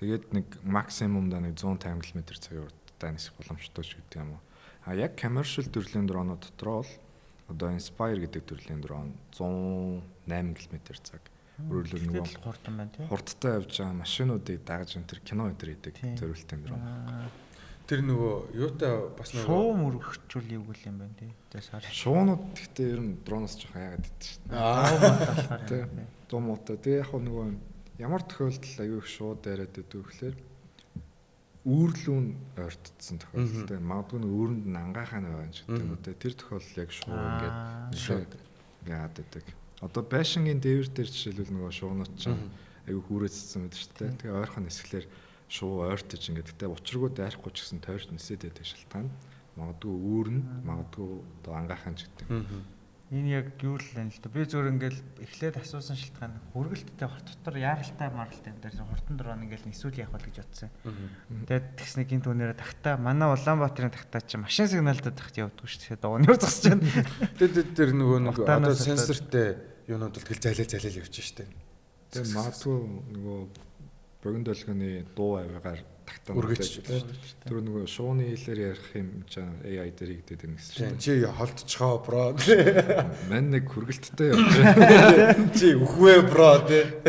[SPEAKER 3] Тэгээд нэг максимумдаа нэг 150 км/цаг хурдтай нисэх боломжтой ч гэдэг юм уу. Яг commercial төрлийн дронууд дотроо бол одоо Inspire гэдэг төрлийн дрон 108 км/цаг өөрөлдөө нөгөө
[SPEAKER 2] хурдан байна тийм.
[SPEAKER 3] Хурдтай явж байгаа машинуудыг дагаж энэ кино өдр идэг зориултын дрон.
[SPEAKER 1] Тэр нөгөө юутай бас
[SPEAKER 2] нөгөө шуу мөрөгчүүл юу гэл юм байна тий.
[SPEAKER 3] Шуунууд гэхдээ ер нь дроноос жоох яагаад идэв шүү дээ. Дуу муутай. Тэгээ яг нөгөө ямар тохиолдолд аягүй их шууд яриад идэв гэхээр үүрлүүн ойртцсан тохиолдолтой. Магадгүй нөгөө үүрэнд нь ангахаа байна ч гэдэг үү. Тэр тохиолдол яг шуу ингээд яагаад идэг. Одоо байшингийн дээвэр дээр жишээлбэл нөгөө шуунууд чинь аягүй хүрээцсэн байдаг шүү дээ. Тэгээ ойрхон нисгэлээр шуу ойртож ингээд гэтээ учиргүй дайрахгүй ч гэсэн тойрч нисээд байдаг шалтгаан. Магадгүй үүрнэ, магадгүй одоо ангахын ч гэдэг.
[SPEAKER 2] Энэ яг юу л байна л да. Би зүгээр ингээл эхлээд асуусан шалтгаан хүргэлттэй хорт дотор яаралтай маралтай юм дээр хурдан дрон ингээл нисүүл яах вэ гэж бодсон. Тэгээд тэгснэ гинт үнээрээ тагтаа манай Улаанбаатарын тагтаа чи машин сигналтай тагт явдаггүй шүү дээ. Дууны зогсож байна.
[SPEAKER 1] Тэгээд тэр нөгөө одоо сенсортэй юунууд бол тэгэл залил явчих штеп.
[SPEAKER 3] Тэгээд магадгүй нөгөө богино долгионы дуу авигаар тагтаа
[SPEAKER 1] үргэлж
[SPEAKER 3] тэр нөгөө шууны хэлээр ярих юм чаа AI дээр игдээд байна гэсэн чинь.
[SPEAKER 1] Чи холдчихоо бро.
[SPEAKER 3] Мань нэг хүргэлттэй явж байна.
[SPEAKER 1] Чи үхвэ бро те.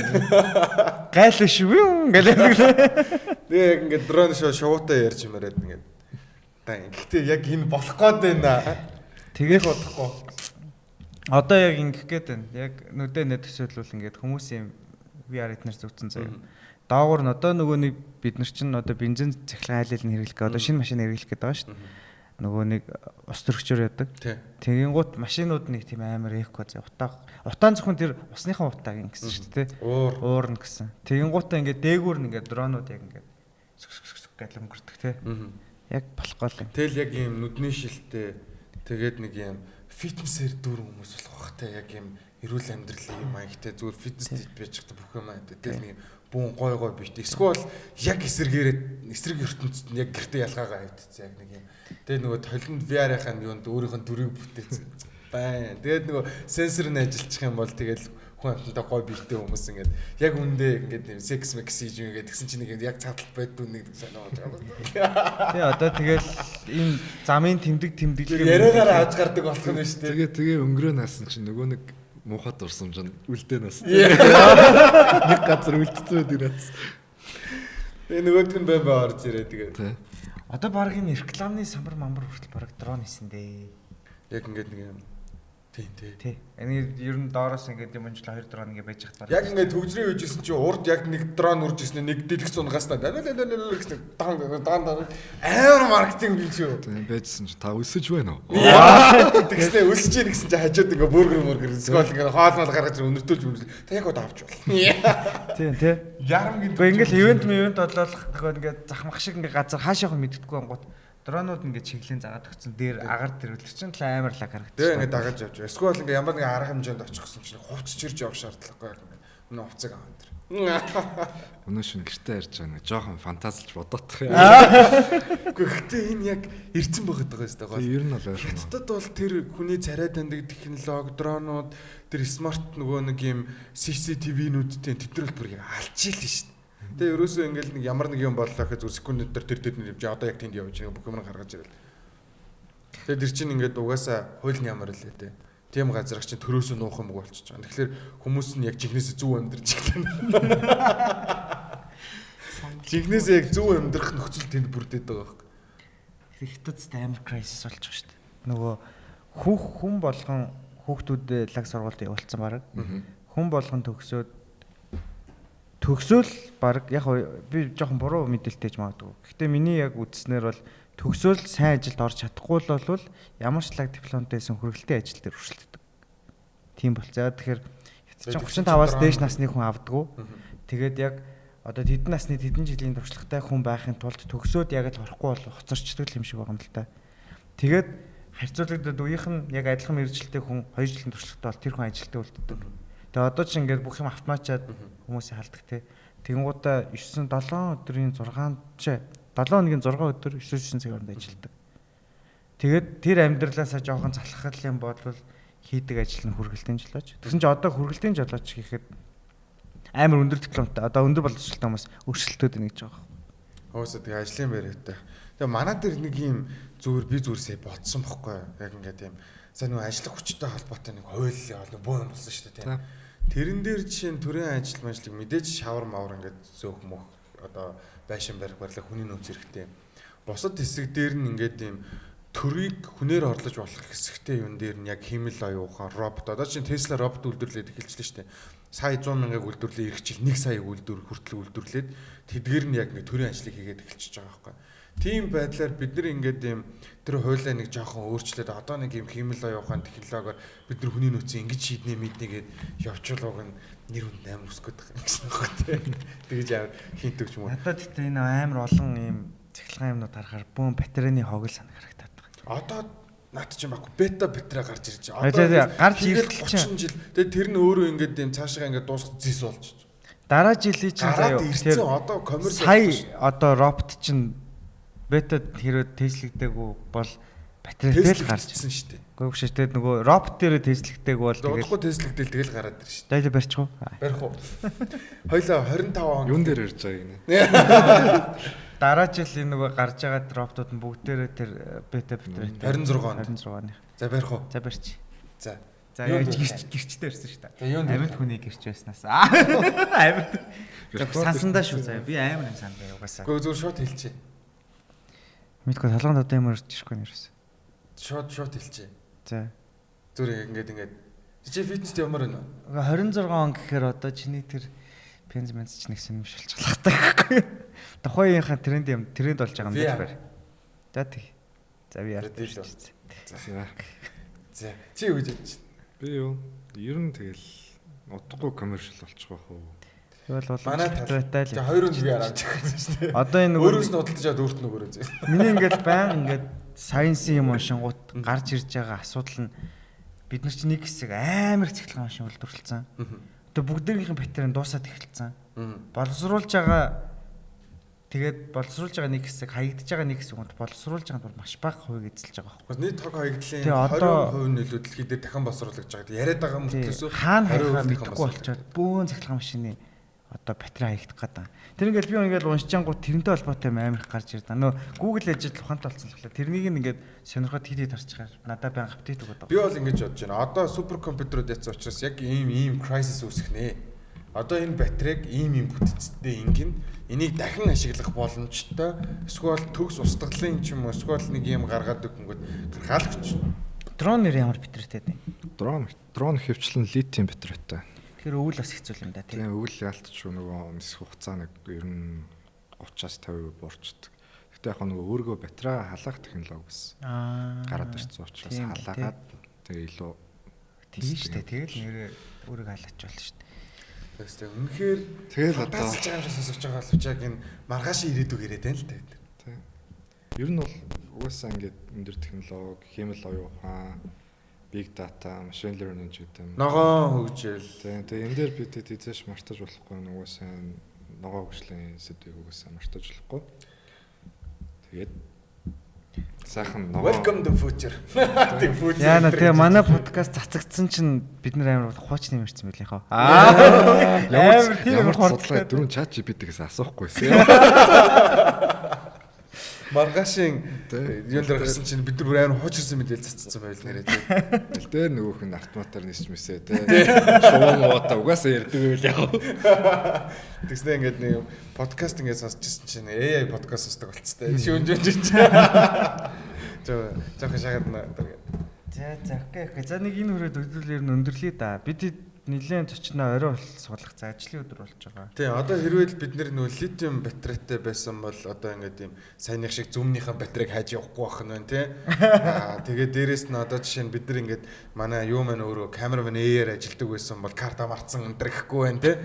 [SPEAKER 2] Гайл шүү гэлээ.
[SPEAKER 1] Тэгээ яг ингээд дрон шуутай ярьж юмараад ингээд. Гэхдээ яг энэ болох гээд байна.
[SPEAKER 2] Тэгээд
[SPEAKER 1] бодохгүй.
[SPEAKER 2] Одоо яг ингэх гээд байна. Яг нүдэ нэт төсөөлвөл ингээд хүмүүсийн VR эднэр зүгтсэн заяа. Доогуур нь одоо нөгөө нэг бид нар чинь одоо бензин цахилгаан айлал нь хэрэглэх гээд одоо шинэ машин хэрэглэх гээд байгаа шүү дээ. Нөгөө нэг ус төрөгчөөр яадаг. Тэгин гут машинууд нэг тийм амар эко зэ утаан зөвхөн тэр усныхан утааг ингэсэн шүү дээ. Уур нь гэсэн. Тэгин гутаа ингээд дээгүүр нь ингээд дронууд яг ингээд гэл өнгөрдөг те. Яг болохгүй л юм.
[SPEAKER 1] Тэгэл яг ийм нүдний шилтэй тэгээд нэг ийм фитнесээр дүүрэн хүмүүс болох бах те яг ийм эрүүл амьдралын маягтай зүгээр фитнес дийт байж байгаа бүх юм аа. Тэгэл нэг бүүн гой бит. Эсвэл яг эсрэг ертөнцид нь яг гэртээ ялгаагаа авдчихсан яг нэг юм. Тэгээ нөгөө толинд VR-ийн юунд өөрийнх нь дүрийг бүтээсэн байна. Тэгээд нөгөө сенсор нь ажиллах юм бол тэгэл хүн амттай гой биттэй хүмүүс ингээд яг үндэ ингээд юм секс мэкс хийж ингээд тэгсэн чинь нэг яг цааталт байдгүй нэг санаа болж байгаа.
[SPEAKER 2] Тэгээ одоо тэгэл энэ замын тэмдэг
[SPEAKER 1] яриагаар авч гардаг болох юм шүү дээ.
[SPEAKER 3] Тэгээ өнгөрөө наасан чинь нөгөө нэг муухад урсамж нь үлдээ нас. Нэг газар үлдсэн байдаг нац.
[SPEAKER 1] Тэгээ нөгөөдг нь бай орж ирээ тэгээд.
[SPEAKER 2] Одоо баг энэ рекламны самбар хүртэл баг дрон хийсэн дээ.
[SPEAKER 1] Яг ингээд нэг юм. Тий.
[SPEAKER 2] Энэ ер нь доороос ингээд юм жил 2 дрон ингээд байж хат.
[SPEAKER 1] Яг ингээд төгжрийн үежсэн чи урд яг нэг дрон үрж ирсэн нэг дэлгэц унгаас та гэсэн дан амар маркетинг биш үү.
[SPEAKER 3] Тийм байжсэн чи та өсөж байна уу?
[SPEAKER 1] Тэгснэ өсөж ийн гэсэн чи хажууд ингээд бургер скол ингээд хоолмол гаргаж өнөртүүлж үнэ. Та яг одоо авч болно.
[SPEAKER 2] Тийм.
[SPEAKER 1] Ярам гэдэг.
[SPEAKER 2] Гэхдээ ингээд ивент болоод ингээд захмах шиг ингээд газар хаашаах мэддэггүй ангууд. Дронууд ингээд чиглэлийн загаад өгсөн дээр агаар дэрвэлэх чинь амар лаг харагдчих.
[SPEAKER 1] Тэгээ ингээд дагаж явж. Эсвэл ингээд ямар нэг арга хэмжээнд очихсан чинь хувцж ирж явах шаардлагагүй ингээд. Өнөө хувцаг аваа энэ.
[SPEAKER 3] Өнөө шин гэртээ ярьж байгаа нэг жоохон фантазилж бодоодох юм.
[SPEAKER 1] Гэхдээ энэ яг эрдсэн байгаад байгаа юм байна.
[SPEAKER 3] Ер нь бол ойлгоно.
[SPEAKER 1] Хятадд бол тэр хүний царай таньдаг технологи, дронууд, тэр смарт нөгөө нэг юм CCTV-нүүдтэй тэтгэл бүр яг алчийл нь шүү дээ. Тэгээ ерөөсөө ингээл нэг ямар нэг юм боллоо гэхэд зүгээр секундээр тэр явж одоо яг тэнд явж байгаа бүх юм гаргаж ирэл. Тэгээ тэр чинь ингээд угаасаа хуулийн ямар л ээ. Тийм газар чинь төрөөсөө нуух юм болчихж байгаа. Тэгэхээр хүмүүс нь яг жигнэсээ зөв амьдрж байгаа. Жигнэсээ яг зөв амьдрах нөхцөл тэнд бүрдээд байгаа байхгүй.
[SPEAKER 2] Хятадд амар кризис болж байгаа шүү дээ. Нөгөө хүн болгон хүүхдүүдэд лаг сургуульд явуулсан баг. Хүн болгон төгсөөл баг яг би жоохон буруу мэдээлэлтэй ч магадгүй. Гэхдээ миний яг үзснээр бол төгсөөл сайн ажилд орж чадахгүй л бол ямар ч лаг дипломтой байсан хүргэлтийн ажил дээр өршөлтдөг. Тийм болцоо. Тэгэхээр чинь 35-аас дээш насны хүн авдаггүй. Тэгээд яг одоо тэдэн насны тэдэн жилийн туршлагатай хүн байхын тулд төгсөөд яг л орохгүй бол хоцорчдөг юм шиг байгаа юм л та. Тэгээд харьцуулагдаад үеийнх нь яг адилхан мэргэжилтэй хүн 2 жилийн туршлагатай бол тэр хүн ажилтаа үлддэг. Тэгээ одоо ч ингээд бүх юм автоматчаад хүмүүсийн халддаг те. Тэгэнгүүтээ 7 өдрийн 6 хоногийн 6 өдөр 9 цаг хооронд ажилладаг. Тэгээд тэр амьдралаасаа жоохон залхах юм бол хийдэг ажил нь хүргэлтийн жолооч. Тэгсэн чинь одоо хүргэлтийн жолооч гэхэд амар өндөр дипломтой одоо өндөр боловсролтой хүмүүс өрсөлдөд байна гэж байгаа.
[SPEAKER 1] Хөөсөө тэгээ ажлын байраатай. Тэгээ манай дээр нэг юм зүгээрсээ бодсон бохгүй яг ингээд юм сайн нэг ажлах хүчтэй холбоотой нэг хууль нэг бөө юм болсон шүү дээ тийм. Тэрэн дээр жишээ нь төрийн ажлыг мэдээж шавар мавар ингээд зөөх мөх одоо байшин барих барилга хүний нөөц хэрэгтэй. Бусад хэсэг дээр нь ингээд юм төрийг хүнээр орлож болох хэсэгтэй юм дээр нь яг химэл оюухан робот одоо чинь Tesla робот үйлдвэрлээд эхэлчихлээ шүү дээ. Сая 100 мянгаыг үйлдвэрлээ ирэх жил 1 саяыг хүртэл үйлдвэрлээд тэдгээр нь яг нэг төрийн ажлыг хийгээд эхэлчихэж байгаа байхгүй. Тийм байдлаар бид нар ингээд юм тэр хуулиа нэг жоохон өөрчлөөд одоо нэг юм химэл оюухан технологиор бид нар хүний нөөцийг ингэж шийднэ мэднэгээд явуулах нь нэр хүнд амар өсгöd байгаа гэсэн үг тийм. Тэгэж амар хинтөгч юм уу.
[SPEAKER 2] Надад гэхдээ энэ амар олон юм цахилгаан юмнууд харахаар бүүн батарейны хог л санаг харагдаад байгаа.
[SPEAKER 1] Одоо наад чинь баггүй бета бетрэ гарч ирж
[SPEAKER 2] байгаа. Одоо гарч ирэх
[SPEAKER 1] 30 жил. Тэгээд тэр нь өөрөө ингээд юм цаашаа ингээд дуусах зис болж.
[SPEAKER 2] Дараа жилийн чинь заяа
[SPEAKER 1] тэр одоо коммерц
[SPEAKER 2] сая одоо робот чинь бета хэрэг тестлэгдээгүй бол батарейтэй л гарч
[SPEAKER 1] ирсэн шүү дээ.
[SPEAKER 2] Гэхдээ биш тэгээд нөгөө робот дээр тестлэгдээгүй бол
[SPEAKER 1] тэгээд удахгүй тестлэгдээл тэгэл гараад ирж шүү дээ.
[SPEAKER 2] Дайлаа барьчих уу?
[SPEAKER 1] Барих уу. Хоёлаа 25 он
[SPEAKER 3] юун дээр ирж байгааг нэ.
[SPEAKER 2] Дараа жил энэ нөгөө гарч байгаа роботууд нь бүгдээрээ тэр бета батарейтай
[SPEAKER 1] 26 онд. За барих уу?
[SPEAKER 2] За барьчих.
[SPEAKER 1] За.
[SPEAKER 2] За яаж гэрчтэй ирсэн шүү дээ. Амьд хүний гэрч байснаас. Амьд. Сансандаа шүү заяа. Би амар юм сандаа угаасаа.
[SPEAKER 1] Гэхдээ зүгээр шот хэлчихэ.
[SPEAKER 2] Мэдгүй толгойд одоо юм орж ирэхгүй нэрсэн.
[SPEAKER 1] Шот хэлчихэ.
[SPEAKER 2] За.
[SPEAKER 1] Зүгээр ингээд чи фитнест ямар байна вэ?
[SPEAKER 2] 26 он гэхээр одоо чиний тэр пензменц ч нэг сонирмшилж байгаа байхгүй. Тухайынхаа тренд болж байгаа юм дээр. За тий. За би яа.
[SPEAKER 1] За. Чи юу гэж бодож байна?
[SPEAKER 3] Би юу? Ер нь тэгэл удахгүй коммершал болчих واخ уу.
[SPEAKER 2] Тэгвэл бол батарейтай л.
[SPEAKER 1] За 2 өдөр би араач гэсэн шүү дээ.
[SPEAKER 2] Одоо энэ
[SPEAKER 1] өөрөөс нь удалж чад өөрт нь өгөрөө зэ.
[SPEAKER 2] Миний ингээд баян ингээд сайенсын юм уншингууд гарч ирж байгаа асуудал нь бид нар чинь нэг хэсэг амар цэглэн уншин үлдвэрлэлсэн. Одоо бүгдээрийнхэн батарей дуусаад эхэлсэн. Боловсруулж байгаа нэг хэсэг хаягдж байгаа нэг хэсэг бол боловсруулж байгаа нь бол маш бага хувийг эзэлж байгаа байхгүй.
[SPEAKER 1] Нийт тог хаягдлын 20% нь илүү дэлхийд дээр дахин боловсруулж байгаа. Яриад байгаа мөртлөөсөө
[SPEAKER 2] хаана хайхаа мэдэхгүй болчиход бөөн цахилгаан машины одоо батарей хаягдах гэдэг. Тэр ингээл би ингээл уншчаангууд тэрнтэй холбоотой амар их гарч ирдэ. Нөө Google ажил ухаантай болсон л тэрнийг ингээд сонирхоод хэд харчихаар надад баян апдейт өгöd байгаа.
[SPEAKER 1] Би бол ингэж бодож байна. Одоо суперкомпьютерууд яцсан учраас яг ийм crisis үүсэх нэ. Одоо энэ батарейг ийм бүтцтэй ингэн энийг дахин ашиглах боломжтой. Эсвэл төгс устгалын ч юм уу эсвэл нэг юм гаргаад өгөнгөд гаргаалгач.
[SPEAKER 2] Дрон нэр ямар батарейтай вэ?
[SPEAKER 3] Дрон хөвчлэн литиум батарейтай.
[SPEAKER 2] Тэгэхээр өвөл бас хэцүү юм да тийм.
[SPEAKER 3] Тийм өвөл яалтч нөгөө нисэх хугацаа нэг ер нь 30-аас 50% буурчдаг. Гэхдээ яг нөгөө өөргөө батарей халаах технологи бас гараад ирсэн учраас халаагаад тэгээ илүү
[SPEAKER 2] тийм шүү дээ. Тэгэл нэрээ өөрийгөө халаач болно шүү дээ.
[SPEAKER 1] Тэгээс үнэхээр
[SPEAKER 3] тэгэл одоо
[SPEAKER 1] тасалж байгаа юм шиг сонсож байгаа боловч яг энэ маргаашийн ирээдүг ирээд байна л дээ.
[SPEAKER 3] Тийм. Ер нь бол угаасаа ингээд өндөр технологи, хэмэл оюун ухаан, big data, machine learning гэдэг юм.
[SPEAKER 1] Ногоон хөгжил.
[SPEAKER 3] Тийм. Тэгээ энэ дээр бид эзэж мартаж болохгүй угаасаа ногоон хөгжлийн сэдвийг угаасаа мартаж болохгүй. Тэгээд сайхан ногоон
[SPEAKER 1] Welcome to future.
[SPEAKER 2] Яна тэгээ манай подкаст цацагдсан чинь бид нар амар хуучны юм ирсэн байлээ хаа.
[SPEAKER 3] Ямар судалгаа дөрөв чат GPT-гээс асуухгүйсэн.
[SPEAKER 1] Маргаашийн юун дээр гарсан чинь бид нар амар хуучирсан мэдээлэл цацсан байл нэрээ тийм.
[SPEAKER 3] Тэл дээр нөгөөх нь автоматар нисч мэсээ тийм. Шуум уута угаасаа ярьдаг байл яа.
[SPEAKER 1] Тэгснэ ингээд нэг подкаст ингээд сонсчихсан чинь AI подкаст сонсдог болцтой. Шүүнжиж. Жоо шахаад наа.
[SPEAKER 2] За окей. За нэг энэ хүрээд өдрлөөр нь өндөрлөе да. Бид нэлээд зочноо орой суулгах за ажлын өдөр болж байгаа.
[SPEAKER 1] Тий, одоо хэрвээ бид нөө литиум батарейтай байсан бол одоо ингээд юм саяных шиг зүмнийхэн батарейг хайж явахгүй байх нь байна тий. Тэгээд дээрэс нь одоо жишээ нь бид нар ингээд манай юу маань өөрөө камерамен AR ажилдаг байсан бол карта марцсан өндөр гэхгүй байна тий.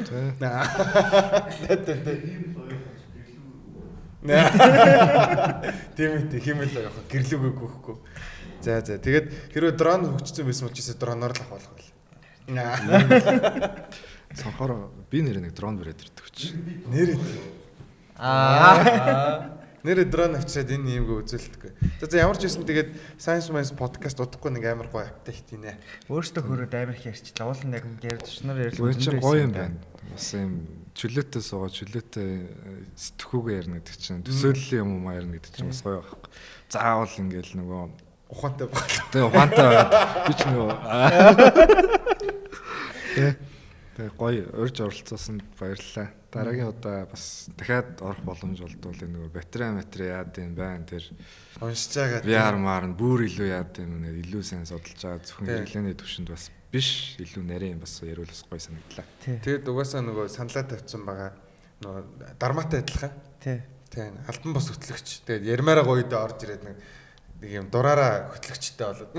[SPEAKER 1] Тийм хэмэл явах гэрлүүгээ гүйхгүй. За тэгээд хэрвээ дрон хөгжсөн байсан бол чисээ дроноор л авах байх.
[SPEAKER 3] Сонхоор би нэр нэг дрон бариад ирдэг ч.
[SPEAKER 1] Нэрээ. Нэрээ дрон авчираад энэ юмгээ үзүүлдэггүй. За ямар ч байсан тэгээд Science Minds podcast удахгүй нэг амар гоё апдейтийнэ.
[SPEAKER 2] Өөртөө хөрөөд амар их ярьчлаа. Уул нэг ярьж чнаар ярьлаа.
[SPEAKER 3] Үгүй чи гоё юм байна. Бас юм чөлөөтэй суугаад чөлөөтэй сэтгхүүгээ ярина гэдэг чинь төсөөллийн юм уу ярина гэдэг чинь бас гоё байхгүй. Заавал ингээл нөгөө
[SPEAKER 1] ухаантай баг.
[SPEAKER 3] Тэгээ ухаантай би ч нөгөө Тэгээ гоё урьж оролцсоосанд баярлалаа. Дараагийн удаа бас дахиад орох боломж олдвол энэ нөгөө батарей яад юм байна тэр
[SPEAKER 1] уншиж байгаа.
[SPEAKER 3] VR маар нь бүр илүү яад юм нэ илүү сайн судалж байгаа зөвхөн хэрэглээний төвшөнд бас биш илүү нарийн бас яриулс гоё санагдлаа.
[SPEAKER 1] Тэгээд угаасаа нөгөө саналаа тавьсан байгаа нөгөө дармаатай адилхан. Тийм. Альбан бос хөтлөгч. Тэгээд ярмаараа гоёдоо орж ирээд нэг юм дураараа хөтлөгчтэй болоод.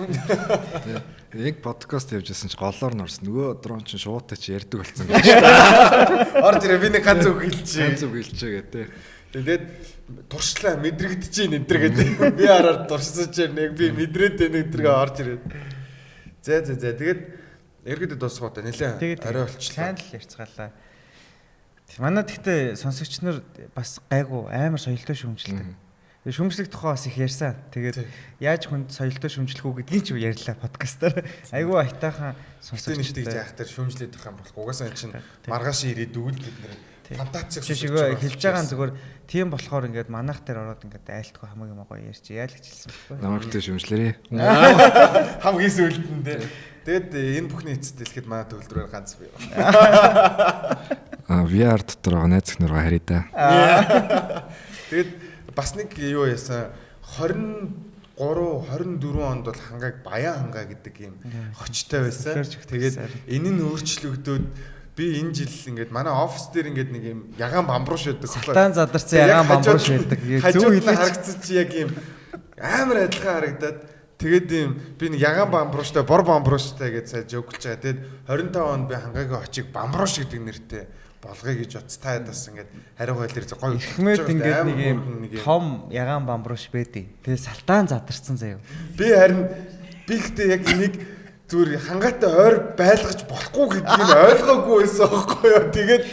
[SPEAKER 3] Яг подкаст явж байсан чи голоор норс нөгөө дрон чин шуутай чи ярьдаг болсон гэж.
[SPEAKER 1] Орж ирээ би нэг ганц үг хэлчихээ.
[SPEAKER 3] Ганц үг хэлчихээ гэдэг.
[SPEAKER 1] Тэгээд туршлаа мэдрэгдэж ийн энэ төр гэдэг. Би хараад туршиж яг би мэдрээд байна энэ төргээ орж ирээд. За. Тэгээд эргэдэд дуусах удаа нэлээ арай болчихлоо.
[SPEAKER 2] Сайн л ярьцгаалаа. Манай тэгтээ сонсогч нар бас гайгүй амар соёлтой шүүмжилдэг. Шүүмжлэх тухай бас их ярьсан. Тэгээд яаж хүнд соёлтой шүүмжлэх үү гэдгийг ч ярьлаа подкастаар. Айгүй айтаахан
[SPEAKER 1] сонсогчдыг яахтар шүүмжлээд байх юм болох. Угаасаа энэ чинь маргааш ирээд өгөл бид нэр фантастик
[SPEAKER 2] хэлж байгаа зүгээр тийм болохоор ингээд манайх дээр ороод ингээд айлтгүй хамаг юм гоё ярьж яа л гэж хэлсэн байхгүй.
[SPEAKER 3] Намайг тэ шүүмжлээрээ.
[SPEAKER 1] Хамгийн сүүлдэн дээ. Тэгээд энэ бүхний эцэст дэлгэхэд манай төвлөрөөр ганц бий.
[SPEAKER 3] VR дотор байгаа найз нөхнөрөө харъя да.
[SPEAKER 1] Тэгээд бас нэг юу яасан 23 24 онд бол хангааг Баян хангаа гэдэг юм хочтой байсан. Тэгээд энэ нь өөрчлөгдөөд би энэ жил ингээд манай офис дээр ингээд нэг юм ягаан бамбууш байдаг.
[SPEAKER 2] Салтан задарсан ягаан бамбууш байдаг.
[SPEAKER 1] Зөв хэлээ харагдсан чи яг юм амар адилхан харагдаад тэгээд юм би нэг ягаан бамбууштай бор бамбууштай гэж сая жоколж байгаа. Тэгээд 25 онд би хангаагийн очиг бамбууш гэдэг нэртэй болгоё гэж утастаад бас ингээд хариу хэл дээр гоё
[SPEAKER 2] ихмэд ингээд нэг юм том ягаан бамбууш байдیں۔ Тэгээд салтан задарсан заяа.
[SPEAKER 1] Би харин би ихтэй яг энийг зүгээр хангаатай ойр байлгаж болохгүй гэдгийг ойлгоогүй байсан байхгүй юу. Тэгээд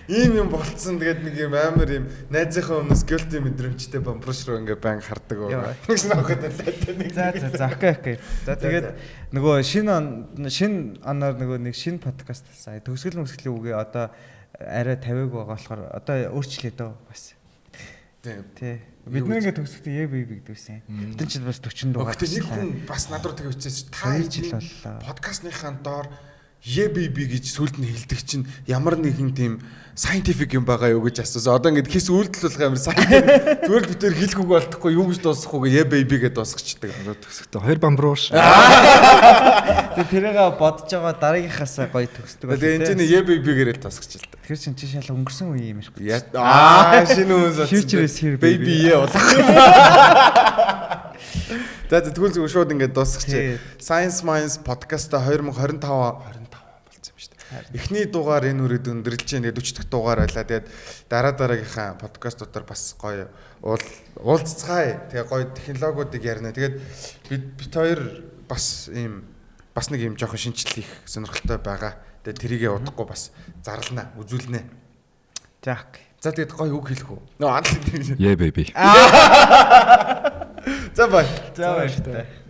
[SPEAKER 1] ийм юм болцсон. Тэгээд нэг юм амар юм найзынхаа өмнөөс guilty мэдрэмжтэй бамбууш руу ингээд банк хардаг уу. Тэгс нөхөд л
[SPEAKER 2] За окей. За тэгээд нөгөө шинэ оноор нөгөө нэг шинэ подкаст талсан. Төгсгөл мөсгөлийн үгээ одоо арай 50-г байгаа болохоор одоо өөрчлөө дөө бас. Тий. Бид нэг ингээд төгсөхдөө baby гэдэг байсан. Бүтэн чинь бас 40 дугаар.
[SPEAKER 1] Гэхдээ нэг хүн бас над руу тэг үчээс та жил боллоо. Подкастныхаа доор baby гэж сүлд нь хэлдэг чинь ямар нэгэн тийм scientific юм байгаа юу гэж асуусан. Одоо ингээд хис үйлдэл болох амар scientific. Зүгээр битэр хэлэхгүй болтохгүй юу гэж дуусахгүй baby гэдээ дуусчихдаг.
[SPEAKER 3] Төгсөхдөө 2 бамбууш.
[SPEAKER 2] Тэгээ тэрийгээ бодож байгаа дараагийнхаас гоё төгсдөг.
[SPEAKER 1] Тэгээ энэ чинь baby гэрэл дуусчихлаа.
[SPEAKER 2] Тэр чинь чи шал өнгөрсөн үе юм шиг.
[SPEAKER 1] Шинэ үн
[SPEAKER 2] future is here
[SPEAKER 1] baby болох. За тэгвэл зүгээр шууд ингээд дуусгачих. Science Minds podcast-а 2025 болцсон юм шүү дээ. Эхний дугаар энэ үрээд өндөрлж чинь 40 дахь дугаар байлаа. Тэгээд дараагийнхаа подкастуудаар бас гоё уулзцгаая. Тэгээ гоё технологиудыг ярина. Тэгээд бид хоёр бас нэг юм жоохон шинжил хийх сонирхолтой байгаа. Тэгээд тэрийгээ удахгүй бас зарлана, үзүүлнэ. За тэгээд гоё үг хэлэх үү?
[SPEAKER 3] Yeah baby.
[SPEAKER 1] За бай.
[SPEAKER 2] За баярлалаа.